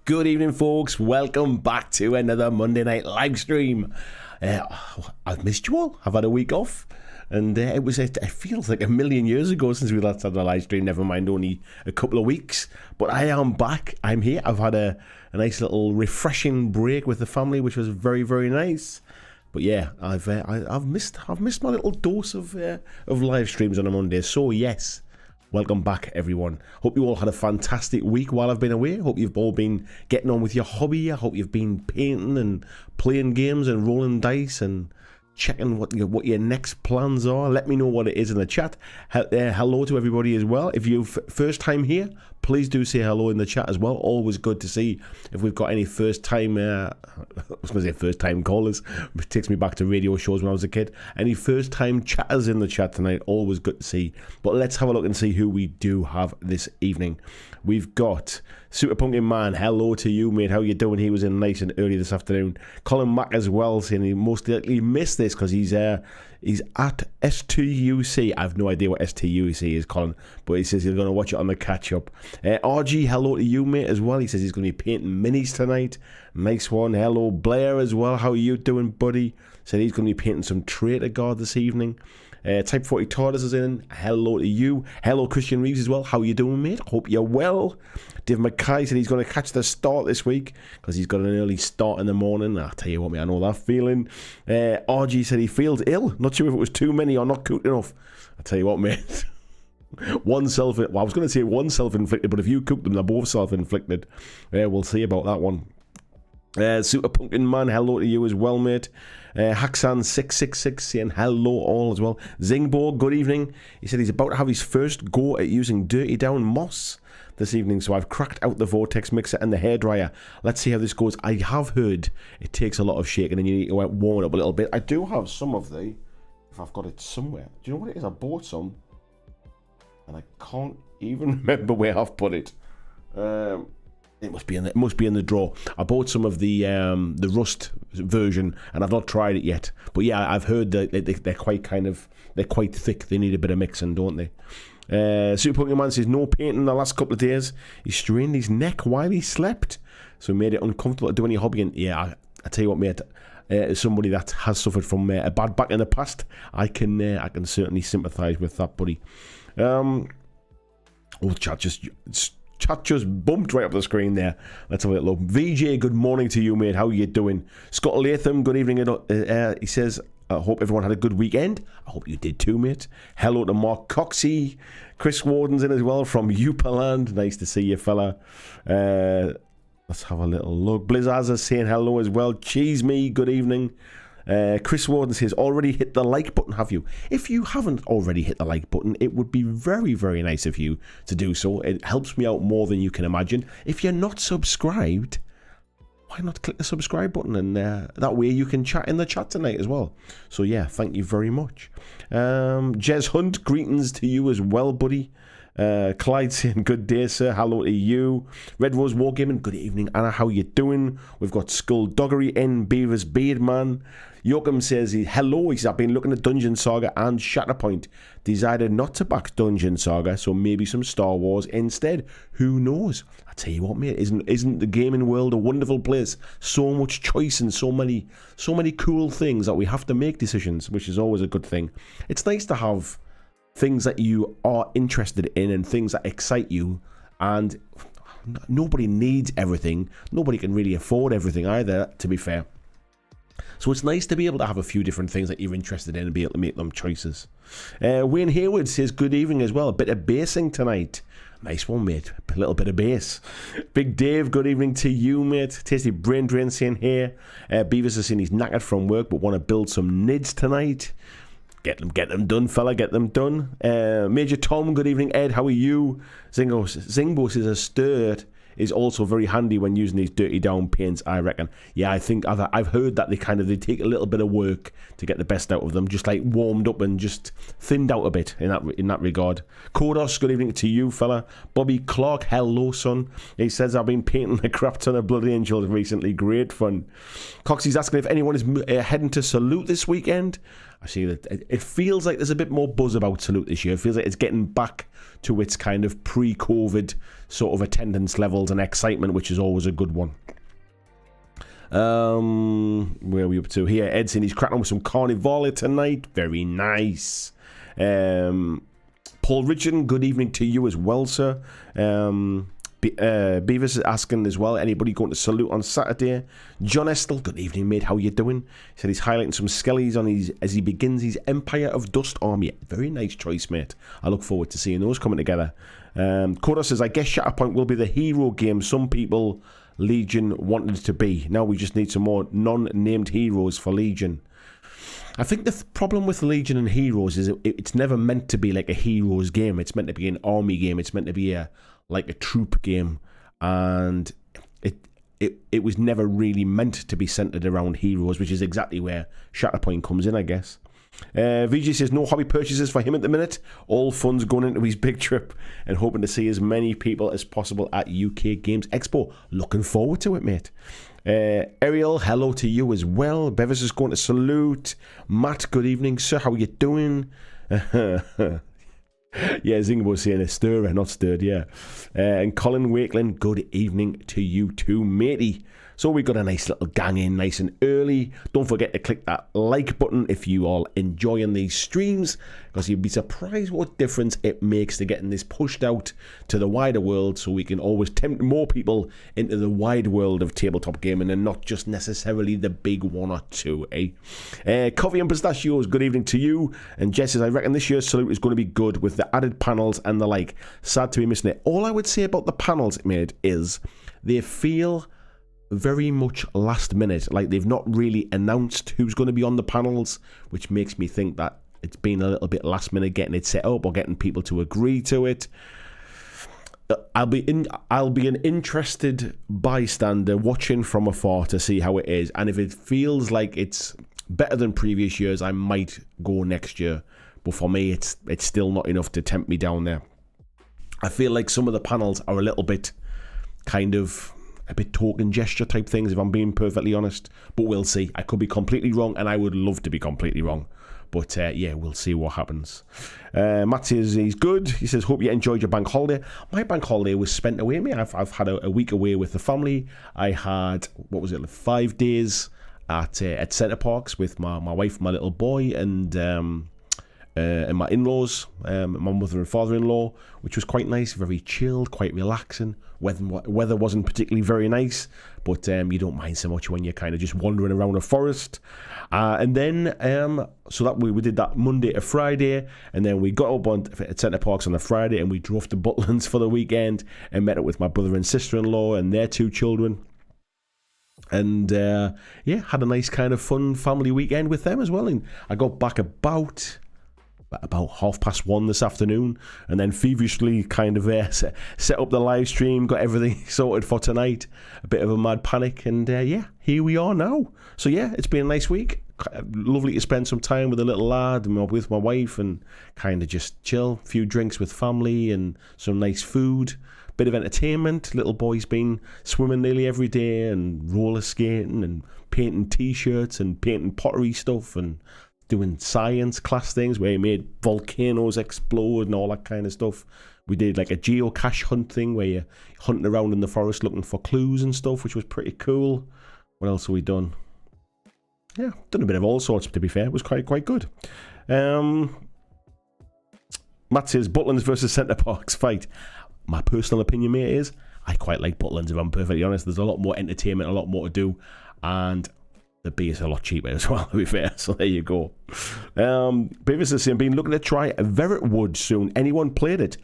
Good evening, folks. Welcome back to another Monday night live stream. I've missed you all. I've had a week off, and it feels like a million years ago since we last had a live stream. Never mind, only a couple of weeks. But I am back. I'm here. I've had a nice little refreshing break with the family, which was very, very nice. But yeah, I've missed my little dose of live streams on a Monday. So yes. Welcome back, everyone. Hope you all had a fantastic week while I've been away. Hope you've all been getting on with your hobby. I hope you've been painting and playing games and rolling dice and checking what your next plans are. Let me know what it is in the chat. Hello to everybody as well. If you're first time here, please do say hello in the chat as well. Always good to see if we've got any first time I was going to say first time callers. It takes me back to radio shows when I was a kid. Any first time chatters in the chat tonight, always good to see. But let's have a look and see who we do have this evening. We've got Super Pumpkin Man. Hello to you, mate. How you doing? He was in nice and early this afternoon. Colin Mack as well, saying he most likely missed this because he's at STUC. I have no idea what STUC is, Colin, but he says he's going to watch it on the catch up. RG, hello to you, mate, as well. He says he's going to be painting minis tonight. Nice one. Hello, Blair, as well. How are you doing, buddy? Said he's going to be painting some Traitor Guard this evening. Type 40 Tortoise is in. Hello to you. Hello, Christian Reeves as well. How you doing, mate? Hope you're well. Dave Mackay said he's going to catch the start this week because he's got an early start in the morning. I'll tell you what, mate, I know that feeling. RG said he feels ill. Not sure if it was too many or not cooked enough. I'll tell you what, mate. I was going to say one self-inflicted, but if you cook them, they're both self-inflicted. We'll see about that one. Super Pumpkin Man, hello to you as well, mate. Haxan666 saying hello all as well. Zingbo, good evening. He said he's about to have his first go at using Dirty Down Moss this evening, so I've cracked out the Vortex mixer and the hairdryer. Let's see how this goes. I have heard it takes a lot of shaking and you need to warm it up a little bit. I do have some of the, if I've got it somewhere. Do you know what it is? I bought some and I can't even remember where I've put it. It must be in the drawer. I bought some of the Rust version, and I've not tried it yet. But yeah, I've heard that they're quite thick. They need a bit of mixing, don't they? Super Pumpkin Man says no painting the last couple of days. He strained his neck while he slept, so it made it uncomfortable to do any hobbying. Yeah, I tell you what, mate. As somebody that has suffered from a bad back in the past, I can certainly sympathise with that, buddy. Chat just bumped right up the screen there. Let's have a little look. VJ, good morning to you, mate. How are you doing? Scott Latham, good evening. He says, I hope everyone had a good weekend. I hope you did too, mate. Hello to Mark Coxey. Chris Warden's in as well from Upaland. Nice to see you, fella. Let's have a little look. Blizzards saying hello as well. Cheese me, good evening. Chris Warden says, already hit the like button, have you? If you haven't already hit the like button, it would be very, very nice of you to do so. It helps me out more than you can imagine. If you're not subscribed, why not click the subscribe button, and that way you can chat in the chat tonight as well. So yeah, thank you very much. Jez Hunt, greetings to you as well, buddy. Clyde saying good day, sir. Hello to you. Red Rose Wargaming, good evening, Anna. How you doing? We've got Skulldoggery in Beaver's Beardman. Yoakum says hello. He says I've been looking at Dungeon Saga and Shatterpoint. Decided not to back Dungeon Saga, so maybe some Star Wars instead. Who knows? I tell you what, mate, isn't the gaming world a wonderful place? So much choice and so many cool things that we have to make decisions, which is always a good thing. It's nice to have things that you are interested in and things that excite you, and nobody needs everything. Nobody can really afford everything either, to be fair. So it's nice to be able to have a few different things that you're interested in and be able to make them choices. Wayne Hayward says good evening as well. A bit of basing tonight. Nice one, mate. A little bit of bass. Big Dave, good evening to you, mate. Tasty Brain Drain saying here. Beavis is saying he's knackered from work but want to build some nids tonight. Get them done, fella. Get them done. Major Tom, good evening. Ed, how are you? Zingbo says a stirred is also very handy when using these dirty down paints, I reckon. Yeah, I think I've heard that they take a little bit of work to get the best out of them, just like warmed up and just thinned out a bit in that regard. Kodos, good evening to you, fella. Bobby Clark, hello, son. He says I've been painting a crap ton of Blood Angels recently. Great fun. Coxie's asking if anyone is heading to Salute this weekend. I see that it feels like there's a bit more buzz about Salute this year. It feels like it's getting back to its kind of pre-COVID sort of attendance levels and excitement, which is always a good one. Where are we up to here? Ed saying he's cracking with some Carnivale tonight. Very nice. Paul Richardson, good evening to you as well, sir. Beavis is asking as well, anybody going to Salute on Saturday? John Estel, good evening, mate. How you doing? He said he's highlighting some skellies on his as he begins his Empire of Dust army. Very nice choice, mate. I look forward to seeing those coming together. Koda says, I guess Shatterpoint will be the hero game some people Legion wanted it to be. Now we just need some more non-named heroes for Legion. I think the problem with Legion and Heroes is it's never meant to be like a heroes game. It's meant to be an army game. It's meant to be like a troop game, and it was never really meant to be centered around heroes, which is exactly where Shatterpoint comes in, I guess. VG says no hobby purchases for him at the minute. All funds going into his big trip and hoping to see as many people as possible at UK Games Expo. Looking forward to it, mate. Ariel, hello to you as well. Bevis is going to Salute. Matt, good evening, sir. How are you doing? Yeah, Zingbo's saying a stirrer, not stirred, yeah. And Colin Wakeland, good evening to you too, matey. So we got a nice little gang in nice and early. Don't forget to click that like button if you are enjoying these streams, because you'd be surprised what difference it makes to getting this pushed out to the wider world, so we can always tempt more people into the wide world of tabletop gaming and not just necessarily the big one or two, eh? Coffee and Pistachios, good evening to you. And Jess says, I reckon this year's Salute is going to be good with the added panels and the like. Sad to be missing it. All I would say about the panels, mate, is they feel very much last minute, like they've not really announced who's going to be on the panels, which makes me think that it's been a little bit last minute getting it set up or getting people to agree to it. I'll be an interested bystander watching from afar to see how it is, and if it feels like it's better than previous years, I might go next year. But for me, it's still not enough to tempt me down there. I feel like some of the panels are a little bit kind of a bit token gesture type things, if I'm being perfectly honest. But we'll see. I could be completely wrong, and I would love to be completely wrong. But yeah, we'll see what happens. Matt says he's good. He says, hope you enjoyed your bank holiday. My bank holiday was spent away, mate. I've had a week away with the family. I had, 5 days at Centre Parks with my wife, my little boy, and my in-laws, my mother and father-in-law, which was quite nice, very chilled, quite relaxing. Weather wasn't particularly very nice, but you don't mind so much when you're kind of just wandering around a forest. And then, so that we did that Monday to Friday, and then we got up at Centre Parks on a Friday, and we drove to Butlins for the weekend and met up with my brother and sister-in-law and their 2 children. And yeah, had a nice kind of fun family weekend with them as well. And I got back about 1:30 this afternoon, and then feverishly kind of set up the live stream, got everything sorted for tonight. A bit of a mad panic, and yeah, here we are now. So yeah, it's been a nice week. Lovely to spend some time with a little lad and with my wife, and kind of just chill. A few drinks with family and some nice food. Bit of entertainment. Little boy's been swimming nearly every day and roller skating and painting t-shirts and painting pottery stuff and doing science class things where he made volcanoes explode and all that kind of stuff. We did like a geocache hunt thing where you're hunting around in the forest looking for clues and stuff, which was pretty cool. What else have we done? Yeah, done a bit of all sorts, to be fair. It was quite good. Matt says, Butlins versus Centre Parks fight. My personal opinion, mate, is I quite like Butlins, if I'm perfectly honest. There's a lot more entertainment, a lot more to do, and the beer is a lot cheaper as well, to be fair. So there you go. Beavis is saying, been looking to try Veritwood soon. Anyone played it?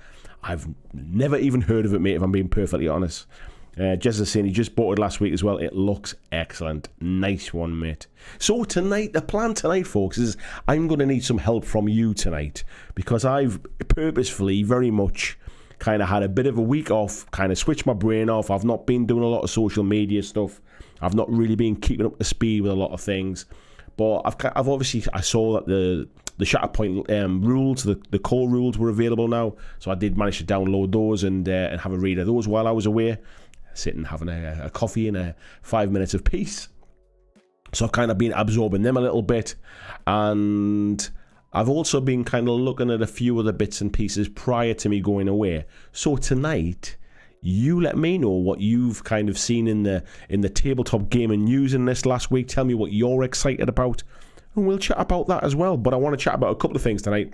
I've never even heard of it, mate, if I'm being perfectly honest. Jess is saying he just bought it last week as well. It looks excellent. Nice one, mate. So tonight, the plan tonight, folks, is I'm going to need some help from you tonight, because I've purposefully very much kind of had a bit of a week off, kind of switched my brain off. I've not been doing a lot of social media stuff. I've not really been keeping up to speed with a lot of things. But I've obviously, I saw that the Shatterpoint rules, the core rules were available now. So I did manage to download those and have a read of those while I was away, sitting having a coffee and 5 minutes of peace. So I've kind of been absorbing them a little bit, and I've also been kind of looking at a few other bits and pieces prior to me going away. So tonight, you let me know what you've kind of seen in the tabletop gaming news in this last week. Tell me what you're excited about, and we'll chat about that as well. But I want to chat about a couple of things tonight.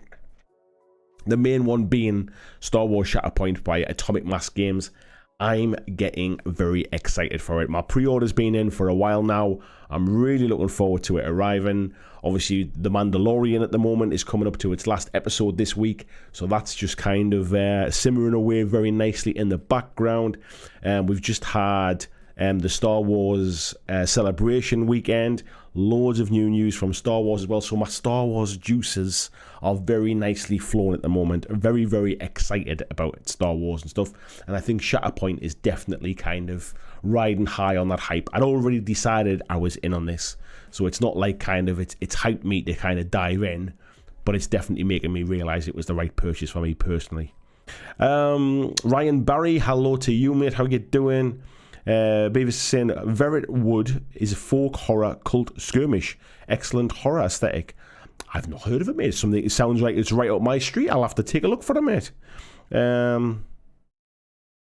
The main one being Star Wars Shatterpoint by Atomic Mass Games. I'm getting very excited for it. My pre-order's been in for a while now. I'm really looking forward to it arriving. Obviously, The Mandalorian at the moment is coming up to its last episode this week, so that's just kind of simmering away very nicely in the background. We've just had the Star Wars celebration weekend. Loads of new news from Star Wars as well, so my Star Wars juices are very nicely flowing at the moment. I'm very, very excited about Star Wars and stuff, and I think Shatterpoint is definitely kind of riding high on that hype. I'd already decided I was in on this, so it's not like kind of it's hyped me to kind of dive in, but it's definitely making me realise it was the right purchase for me personally. Ryan Barry, hello to you, mate. How you doing? Beavis is saying Verret Wood is a folk horror cult skirmish. Excellent horror aesthetic. I've not heard of it, mate. Something it sounds like it's right up my street. I'll have to take a look for it, mate.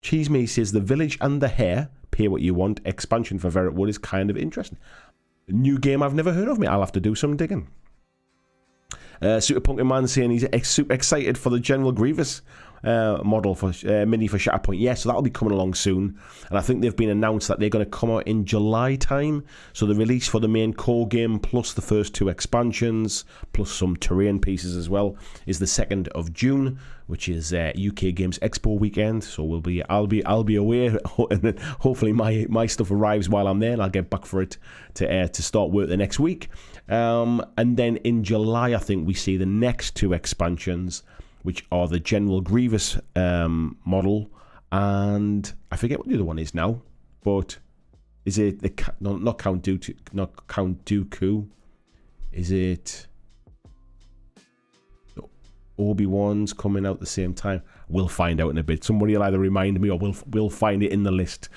Cheese Me says The Village and the Hare, pay what you want. Expansion for Verret Wood is kind of interesting. New game I've never heard of, mate. I'll have to do some digging. Super Punkin Man saying he's super excited for the General Grievous model for mini for Shatterpoint. Yeah, so that'll be coming along soon, and I think they've been announced that they're going to come out in July time. So the release for the main core game plus the first 2 expansions plus some terrain pieces as well is the 2nd of June, which is UK Games Expo weekend. So I'll be away, and then hopefully my stuff arrives while I'm there, and I'll get back for it to start work the next week. And then in July, I think we see the next 2 expansions, which are the General Grievous model, and I forget what the other one is now, but is it not Count Dooku? Is it Obi-Wan's coming out at the same time? We'll find out in a bit. Somebody will either remind me or we'll find it in the list.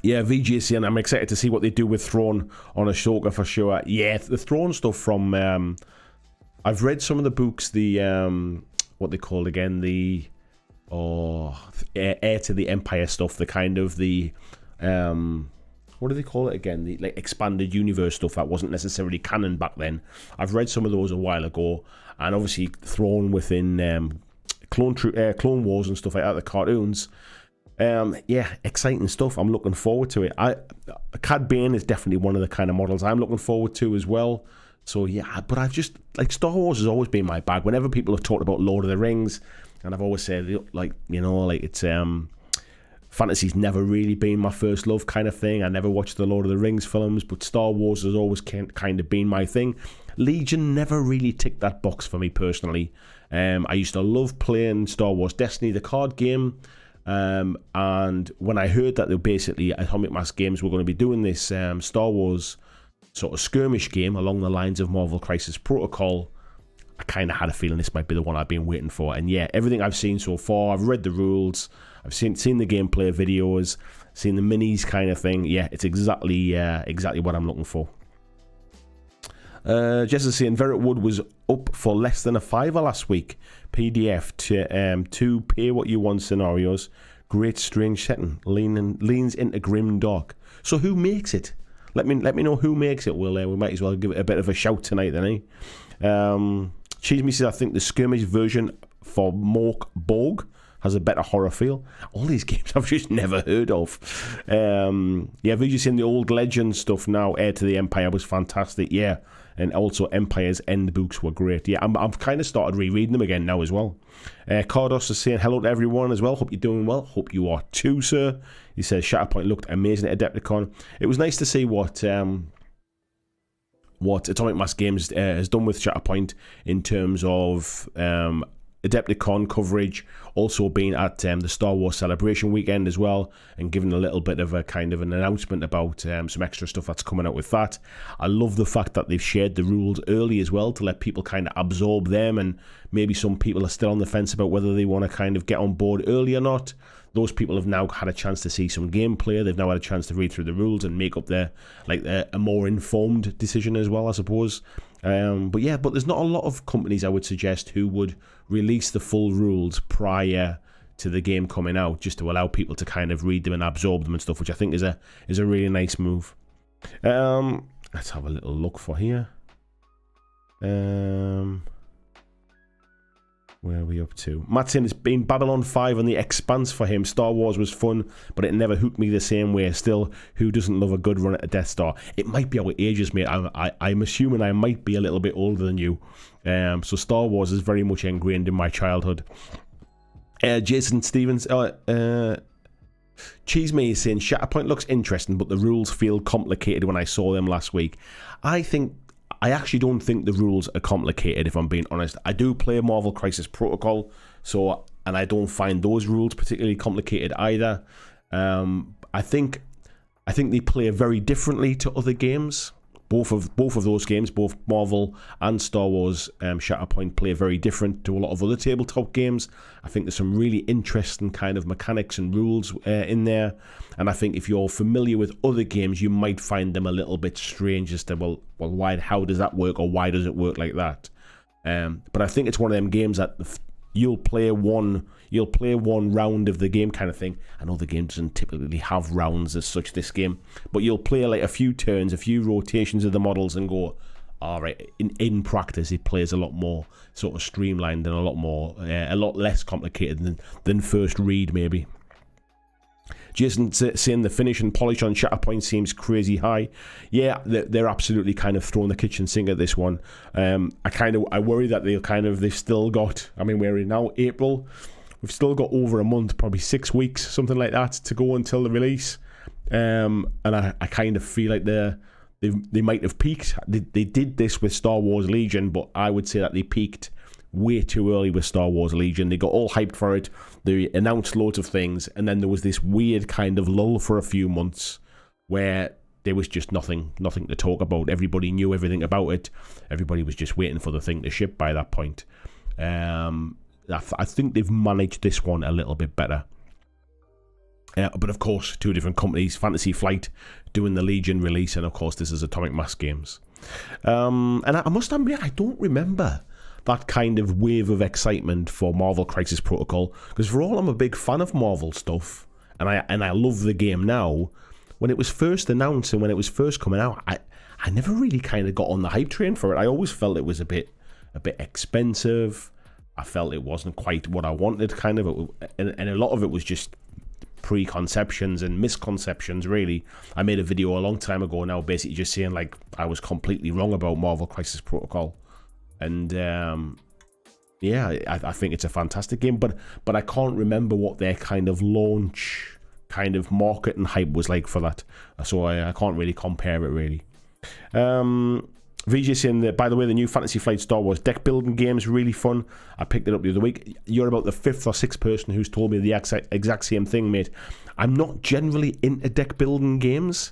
Yeah, VG saying I'm excited to see what they do with Thrawn on Ahsoka for sure. Yeah, the Thrawn stuff from I've read some of the books, the what they called again, the Heir to the Empire stuff, the kind of the what do they call it again, the like expanded universe stuff that wasn't necessarily canon back then. I've read some of those a while ago, and obviously Thrawn within Clone Wars and stuff like that, the cartoons. Yeah, exciting stuff. I'm looking forward to it. Cad Bane is definitely one of the kind of models I'm looking forward to as well. So yeah, but I've just, like, Star Wars has always been my bag. Whenever people have talked about Lord of the Rings, and I've always said, like, you know, like, it's fantasy's never really been my first love kind of thing. I never watched the Lord of the Rings films, but Star Wars has always kind of been my thing. Legion never really ticked that box for me personally. I used to love playing Star Wars Destiny, the card game. And when I heard that they were basically Atomic Mass Games were going to be doing this Star Wars sort of skirmish game along the lines of Marvel Crisis Protocol, I kind of had a feeling this might be the one I've been waiting for. And yeah, everything I've seen so far, I've read the rules, I've seen the gameplay videos, seen the minis kind of thing. Yeah, it's exactly what I'm looking for. Jess is saying Verret Wood was up for less than a $5 last week. PDF to pay what you want scenarios. Great strange setting. Leans into grim dark. So who makes it? Let me know who makes it. We might as well give it a bit of a shout tonight then, eh? Cheese Me says I think the skirmish version for Mork Borg has a better horror feel. All these games I've just never heard of. Yeah, we've just seen the old legend stuff now. Heir to the Empire was fantastic. Yeah. And also Empire's End books were great. Yeah, I've kind of started rereading them again now as well. Cardos is saying hello to everyone as well. Hope you're doing well. Hope you are too, sir. He says Shatterpoint looked amazing at Adepticon. It was nice to see what Atomic Mass Games has done with Shatterpoint in terms of Adepticon coverage, also being at the Star Wars Celebration weekend as well, and giving a little bit of a kind of an announcement about some extra stuff that's coming out with that. I love the fact that they've shared the rules early as well to let people kind of absorb them, and maybe some people are still on the fence about whether they want to kind of get on board early or not. those people have now had a chance to see some gameplay. They've now had a chance to read through the rules and make up a more informed decision as well, I suppose. But there's not a lot of companies, I would suggest, who would release the full rules prior to the game coming out, just to allow people to kind of read them and absorb them and stuff, which I think is a really nice move. Let's have a little look for here. Where are we up to? Matt saying it's been Babylon 5 on the Expanse for him. Star Wars was fun, but it never hooked me the same way. Still, who doesn't love a good run at a Death Star? It might be our ages, mate. I'm assuming I might be a little bit older than you. So Star Wars is very much ingrained in my childhood. Jason Stevens, Cheese Me is saying Shatterpoint looks interesting, but the rules feel complicated when I saw them last week. I actually don't think the rules are complicated, if I'm being honest. I do play Marvel Crisis Protocol, and I don't find those rules particularly complicated either. I think they play very differently to other games. Both of those games, both Marvel and Star Wars Shatterpoint, play very different to a lot of other tabletop games. I think there's some really interesting kind of mechanics and rules in there. And I think if you're familiar with other games, you might find them a little bit strange as to, how does that work, or why does it work like that? But I think it's one of them games that you'll play one round of the game kind of thing. I know the game doesn't typically have rounds as such, this game, but you'll play like a few turns, a few rotations of the models and go, all right, in practice it plays a lot more sort of streamlined and a lot less complicated than first read maybe. Jason saying the finish and polish on Shatterpoint seems crazy high. Yeah, they're absolutely kind of throwing the kitchen sink at this one. I worry that they've still got, we're in now April. We've still got over a month, probably 6 weeks, something like that, to go until the release. And I kind of feel like they might have peaked. They did this with Star Wars Legion, but I would say that they peaked way too early with Star Wars Legion. They got all hyped for it. They announced loads of things, and then there was this weird kind of lull for a few months where there was just nothing to talk about. Everybody knew everything about it. Everybody was just waiting for the thing to ship by that point. I think they've managed this one a little bit better. But of course, two different companies, Fantasy Flight doing the Legion release, and of course this is Atomic Mass Games. And I must admit, I don't remember that kind of wave of excitement for Marvel Crisis Protocol, because for all I'm a big fan of Marvel stuff, and I love the game now, when it was first announced and when it was first coming out, I never really kind of got on the hype train for it. I always felt it was a bit expensive. I felt it wasn't quite what I wanted, kind of, and a lot of it was just preconceptions and misconceptions, really. I made a video a long time ago now basically just saying like I was completely wrong about Marvel Crisis Protocol. And I think it's a fantastic game, but I can't remember what their kind of launch, kind of market and hype was like for that, so I can't really compare it really. VJ saying that, by the way, the new Fantasy Flight Star Wars deck building game is really fun. I picked it up the other week. You're about the 5th or 6th person who's told me the exact same thing, mate. I'm not generally into deck building games,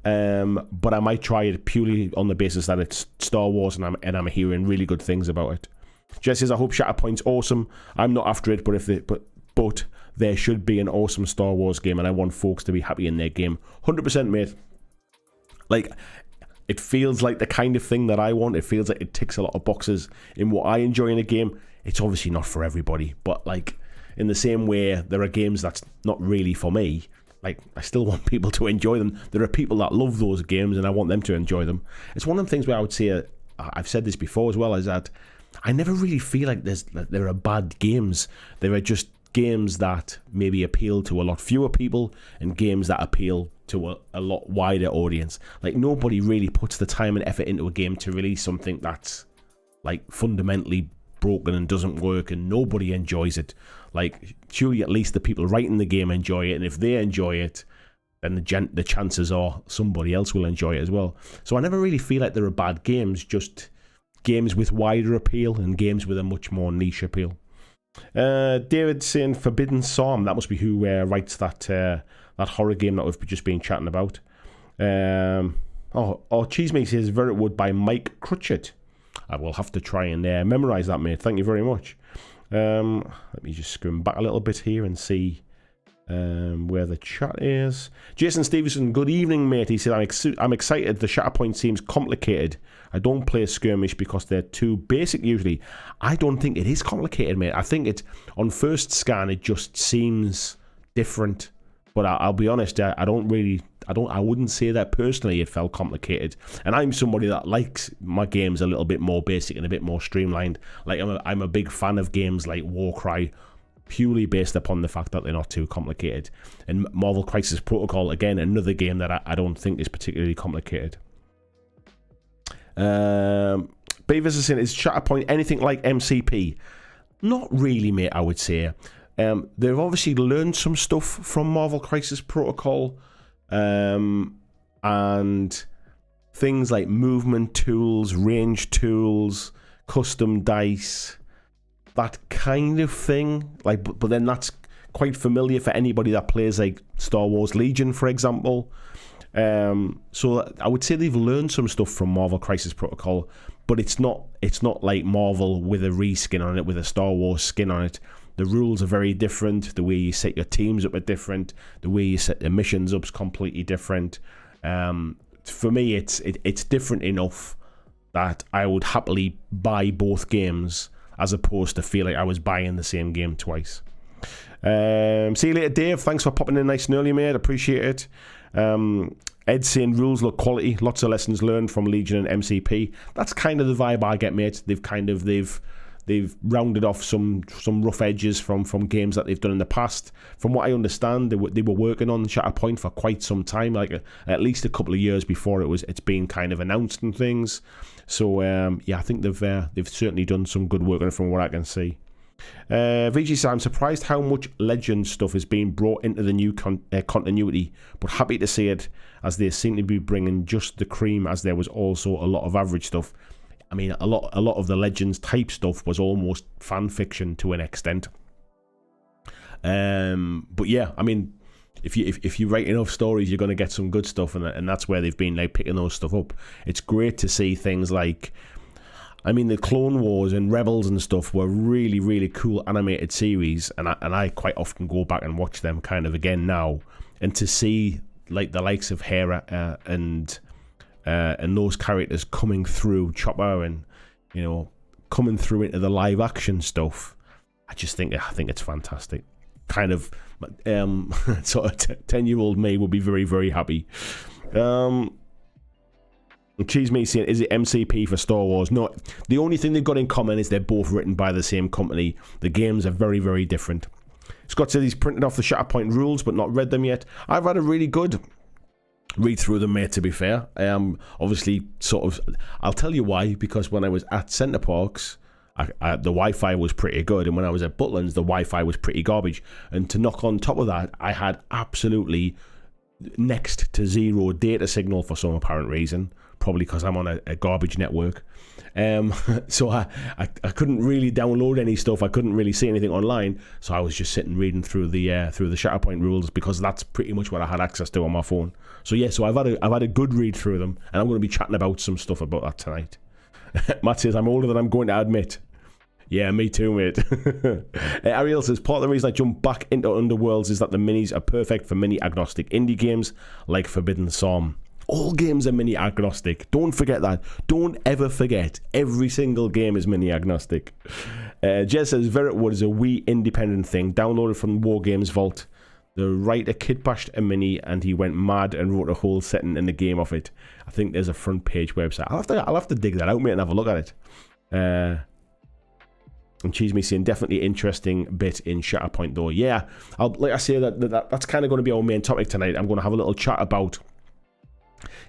but I might try it purely on the basis that it's Star Wars and I'm hearing really good things about it. Jess says, I hope Shatterpoint's awesome. I'm not after it, but there should be an awesome Star Wars game, and I want folks to be happy in their game. 100%, mate. Like, it feels like the kind of thing that I want. It feels like it ticks a lot of boxes in what I enjoy in a game. It's obviously not for everybody, but like in the same way there are games that's not really for me, like I still want people to enjoy them. There are people that love those games and I want them to enjoy them. It's one of the things where I would say, I've said this before as well, is that I never really feel like there are bad games. There are just games that maybe appeal to a lot fewer people and games that appeal to a lot wider audience. Like, nobody really puts the time and effort into a game to release something that's like fundamentally broken and doesn't work and nobody enjoys it. Like, surely at least the people writing the game enjoy it, and if they enjoy it, then the chances are somebody else will enjoy it as well. So I never really feel like there are bad games, just games with wider appeal and games with a much more niche appeal. David saying Forbidden Psalm, that must be who writes that horror game that we've just been chatting about. Cheesemate says Vertwood by Mike Crutchett. I will have to try and memorise that, mate. Thank you very much. Let me just skim back a little bit here and see Where the chat is. Jason Stevenson, good evening, mate. He said, I'm excited. The Shatterpoint seems complicated. I don't play skirmish because they're too basic usually. I don't think it is complicated, mate. I think it, on first scan, it just seems different. But I'll be honest, I wouldn't say that personally it felt complicated. And I'm somebody that likes my games a little bit more basic and a bit more streamlined. Like, I'm a big fan of games like Warcry, purely based upon the fact that they're not too complicated. And Marvel Crisis Protocol, again, another game that I don't think is particularly complicated. Beavers is saying, is Shatterpoint anything like MCP? Not really, mate, I would say. They've obviously learned some stuff from Marvel Crisis Protocol, and things like movement tools, range tools, custom dice, that kind of thing. Like, but then that's quite familiar for anybody that plays like Star Wars Legion, for example. So I would say they've learned some stuff from Marvel Crisis Protocol, but it's not like Marvel with a reskin on it, with a Star Wars skin on it. The rules are very different. The way you set your teams up are different. The way you set the missions up is completely different. For me, it's different enough that I would happily buy both games, as opposed to feel like I was buying the same game twice. See you later, Dave. Thanks for popping in nice and early, mate. Appreciate it. Ed saying rules look quality. Lots of lessons learned from Legion and MCP. That's kind of the vibe I get, mate. They've rounded off some rough edges from games that they've done in the past. From what I understand, they were working on Shatterpoint for quite some time, like at least a couple of years before it's been kind of announced and things. So yeah, I think they've certainly done some good work on it from what I can see. VG says, I'm surprised how much Legend stuff is being brought into the new continuity, but happy to see it, as they seem to be bringing just the cream, as there was also a lot of average stuff. I mean, a lot of the Legends type stuff was almost fan fiction to an extent. But yeah, I mean, if you write enough stories, you're going to get some good stuff, and that's where they've been like picking those stuff up. It's great to see things like, I mean, the Clone Wars and Rebels and stuff were really, really cool animated series, and I quite often go back and watch them kind of again now, and to see like the likes of Hera and those characters coming through, Chopper, and coming through into the live action stuff, I think it's fantastic. Kind of sort of 10-year-old me would be very, very happy. Cheese Me saying, is it MCP for Star Wars? No, the only thing they've got in common is they're both written by the same company. The games are very, very different. Scott says he's printed off the Shatterpoint rules but not read them yet. I've had a really good read through them, mate, to be fair. Obviously, sort of, I'll tell you why, because when I was at Centre Parks, the Wi-Fi was pretty good, and when I was at Butlands, the Wi-Fi was pretty garbage. And to knock on top of that, I had absolutely next to zero data signal for some apparent reason, probably because I'm on a garbage network. So I couldn't really download any stuff. I couldn't really see anything online. So I was just sitting reading through the Shatterpoint rules, because that's pretty much what I had access to on my phone. So yeah, so I've had a good read through them, and I'm going to be chatting about some stuff about that tonight. Matt says, I'm older than I'm going to admit. Yeah, me too, mate. Ariel says, part of the reason I jumped back into Underworlds is that the minis are perfect for mini-agnostic indie games like Forbidden Psalm. All games are mini-agnostic. Don't forget that. Don't ever forget. Every single game is mini-agnostic. Jez says, Veritwood is a wee independent thing, downloaded from War Games Vault. The writer kit bashed a mini and he went mad and wrote a whole setting in the game of it. I think there's a front page website. I'll have to dig that out, mate, and have a look at it. And Cheese Me saying, definitely interesting bit in Shatterpoint though. Yeah, like I say, that's kind of going to be our main topic tonight. I'm going to have a little chat about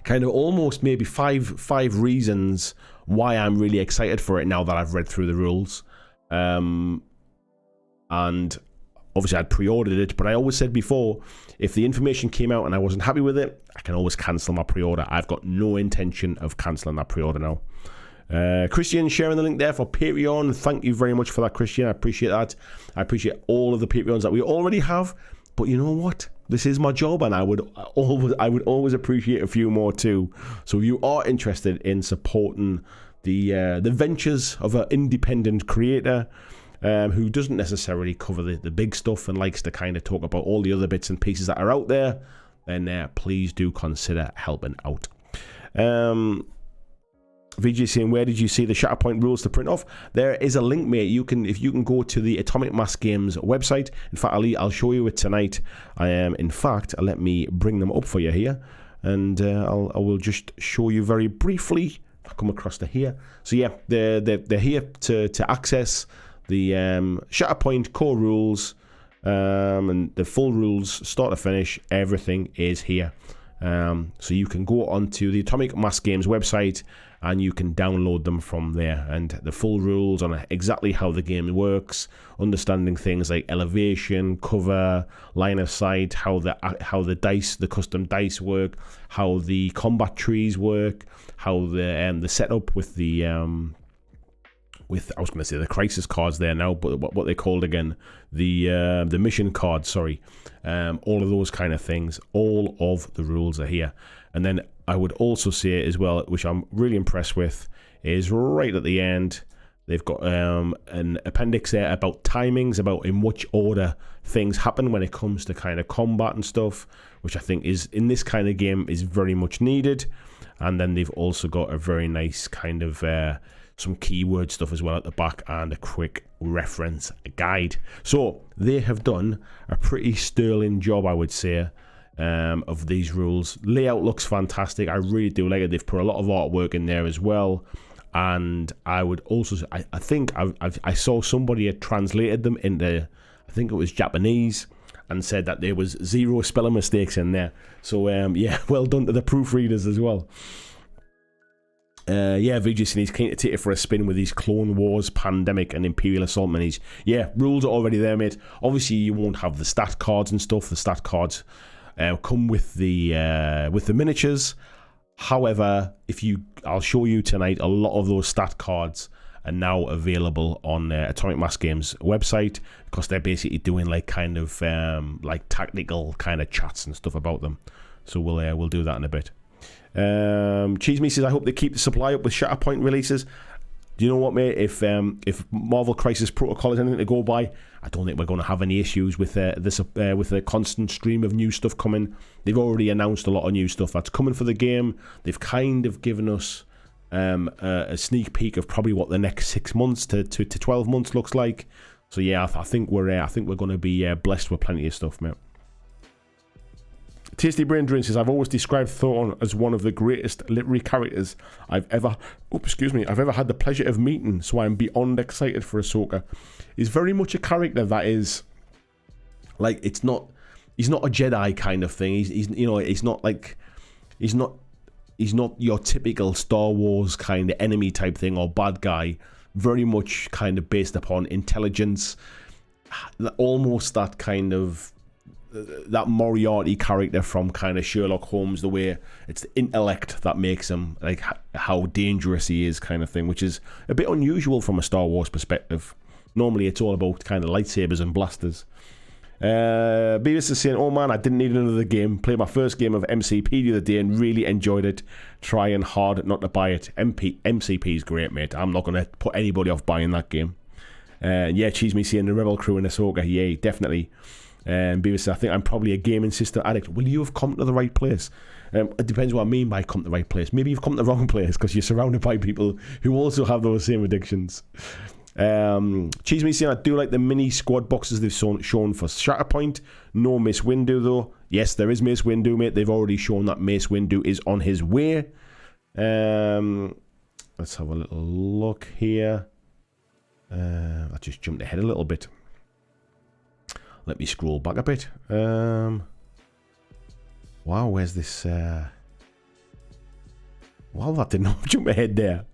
kind of almost maybe five reasons why I'm really excited for it now that I've read through the rules. And obviously I'd pre-ordered it, but I always said before, if the information came out and I wasn't happy with it, I can always cancel my pre-order. I've got no intention of cancelling that pre-order now. Christian sharing the link there for Patreon. Thank you very much for that, Christian. I appreciate that. I appreciate all of the Patreons that we already have, but you know what? This is my job, and I would always appreciate a few more too. So if you are interested in supporting the ventures of an independent creator, who doesn't necessarily cover the big stuff and likes to kind of talk about all the other bits and pieces that are out there, then please do consider helping out. VJ saying, where did you see the Shatterpoint rules to print off? There is a link, mate. If you can go to the Atomic Mass Games website. In fact, I'll show you it tonight. In fact, let me bring them up for you here, and I will just show you very briefly. I'll come across to here. So yeah, they're here to access the Shatterpoint core rules, and the full rules, start to finish. Everything is here. So you can go onto the Atomic Mass Games website and you can download them from there, and the full rules on exactly how the game works, understanding things like elevation, cover, line of sight, how the dice, the custom dice work, how the combat trees work, how the setup with the I was going to say the crisis cards there now, but what they called again, the mission cards, sorry. All of those kind of things, all of the rules are here. And then I would also say as well, which I'm really impressed with, is right at the end, they've got an appendix there about timings, about in which order things happen when it comes to kind of combat and stuff, which I think is, in this kind of game, is very much needed. And then they've also got a very nice kind of some keyword stuff as well at the back, and a quick reference guide. So they have done a pretty sterling job, I would say, of these rules. Layout looks fantastic. I really do like it. They've put a lot of artwork in there as well. And I would also, I think I saw somebody had translated them into, I think it was Japanese, and said that there was 0 spelling mistakes in there. So yeah, well done to the proofreaders as well. Yeah, VGC needs keen to take it for a spin with these Clone Wars, Pandemic, and Imperial Assault minis. Yeah, rules are already there, mate. Obviously, you won't have the stat cards and stuff. The stat cards come with the miniatures. However, I'll show you tonight, a lot of those stat cards are now available on Atomic Mass Games website, because they're basically doing like kind of like tactical kind of chats and stuff about them. So we'll do that in a bit. Cheese Me says, I hope they keep the supply up with Shatterpoint releases. Do you know what, mate? If Marvel Crisis Protocol is anything to go by, I don't think we're going to have any issues with with a constant stream of new stuff coming. They've already announced a lot of new stuff that's coming for the game. They've kind of given us a sneak peek of probably what the next 6 months to 12 months looks like. So yeah, I think we're going to be blessed with plenty of stuff, mate. Tasty Brain Drain says, I've always described Thorn as one of the greatest literary characters I've ever had the pleasure of meeting, so I'm beyond excited for Ahsoka. He's very much a character that is like, he's not a Jedi kind of thing. He's not your typical Star Wars kind of enemy type thing or bad guy. Very much kind of based upon intelligence, almost that kind of that Moriarty character from kind of Sherlock Holmes, the way it's the intellect that makes him, like how dangerous he is kind of thing, which is a bit unusual from a Star Wars perspective. Normally it's all about kind of lightsabers and blasters. Beavis is saying, oh man, I didn't need another game. Played my first game of MCP the other day and really enjoyed it. Trying hard not to buy it. MCP is great, mate. I'm not going to put anybody off buying that game. Yeah, Cheese Me saying the Rebel Crew and Ahsoka. Yeah, definitely. Beavis says, I think I'm probably a gaming system addict. Will you have come to the right place? It depends what I mean by come to the right place. Maybe you've come to the wrong place because you're surrounded by people who also have those same addictions. Cheese Me saying, I do like the mini squad boxes they've shown for Shatterpoint. No Mace Windu though. Yes, there is Mace Windu, mate. They've already shown that Mace Windu is on his way. Let's have a little look here. I just jumped ahead a little bit. Let me scroll back a bit. Wow, where's this? Wow, that did not jump ahead there.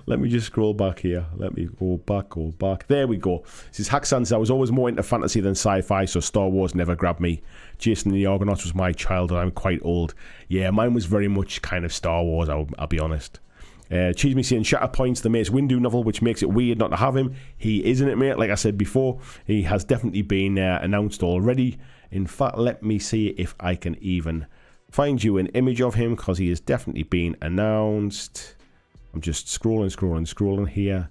Let me just scroll back here. Let me go back. There we go. This is Haxan says, I was always more into fantasy than sci-fi, so Star Wars never grabbed me. Jason and the Argonauts was my childhood. I'm quite old. Yeah, mine was very much kind of Star Wars, I'll be honest. Cheese Me saying, Shatterpoint's the Mace Windu novel, which makes it weird not to have him. He isn't it, mate? Like I said before, he has definitely been announced already. In fact, let me see if I can even find you an image of him, because he has definitely been announced. I'm just scrolling here.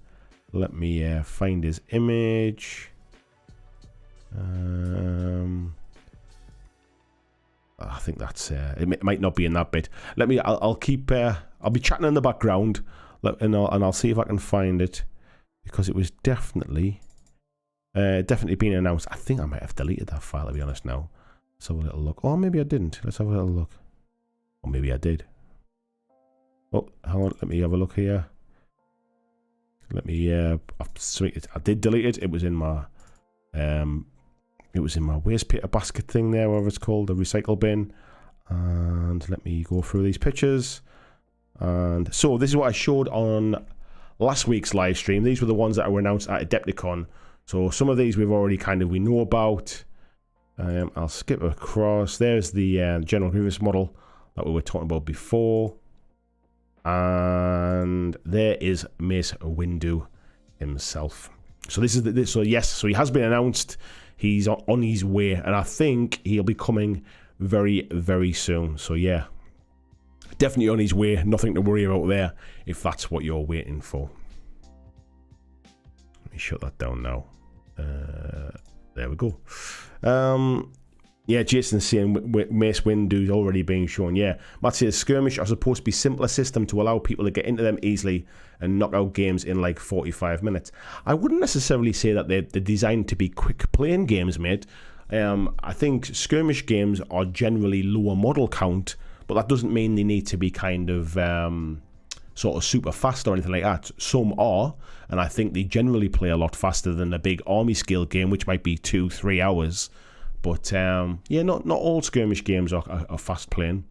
Let me find his image. I think that's it might not be in that bit. I'll keep I'll be chatting in the background, and I'll see if I can find it, because it was definitely been announced. I think I might have deleted that file, to be honest. Now let's have a little look. Or maybe I didn't. Let's have a little look. Or maybe I did. Oh, hang on, let me have a look here. Let me I did delete it. It was in my waste paper basket thing there, whatever it's called, the recycle bin. And let me go through these pictures. And so this is what I showed on last week's live stream. These were the ones that were announced at Adepticon. So some of these we've already we know about. I'll skip across. There's the General Grievous model that we were talking about before. And there is Mace Windu himself. So this is so he has been announced. He's on his way, and I think he'll be coming very, very soon. So yeah, definitely on his way. Nothing to worry about there, if that's what you're waiting for. Let me shut that down now. There we go. Yeah, Jason's saying Mace Windu's already being shown. Yeah, Matt says skirmish are supposed to be simpler system to allow people to get into them easily and knock out games in like 45 minutes. I wouldn't necessarily say that they're designed to be quick playing games, mate. I think skirmish games are generally lower model count, but that doesn't mean they need to be kind of sort of super fast or anything like that. Some are, and I think they generally play a lot faster than a big army scale game, which might be 2-3 hours. But yeah, not all skirmish games are fast playing.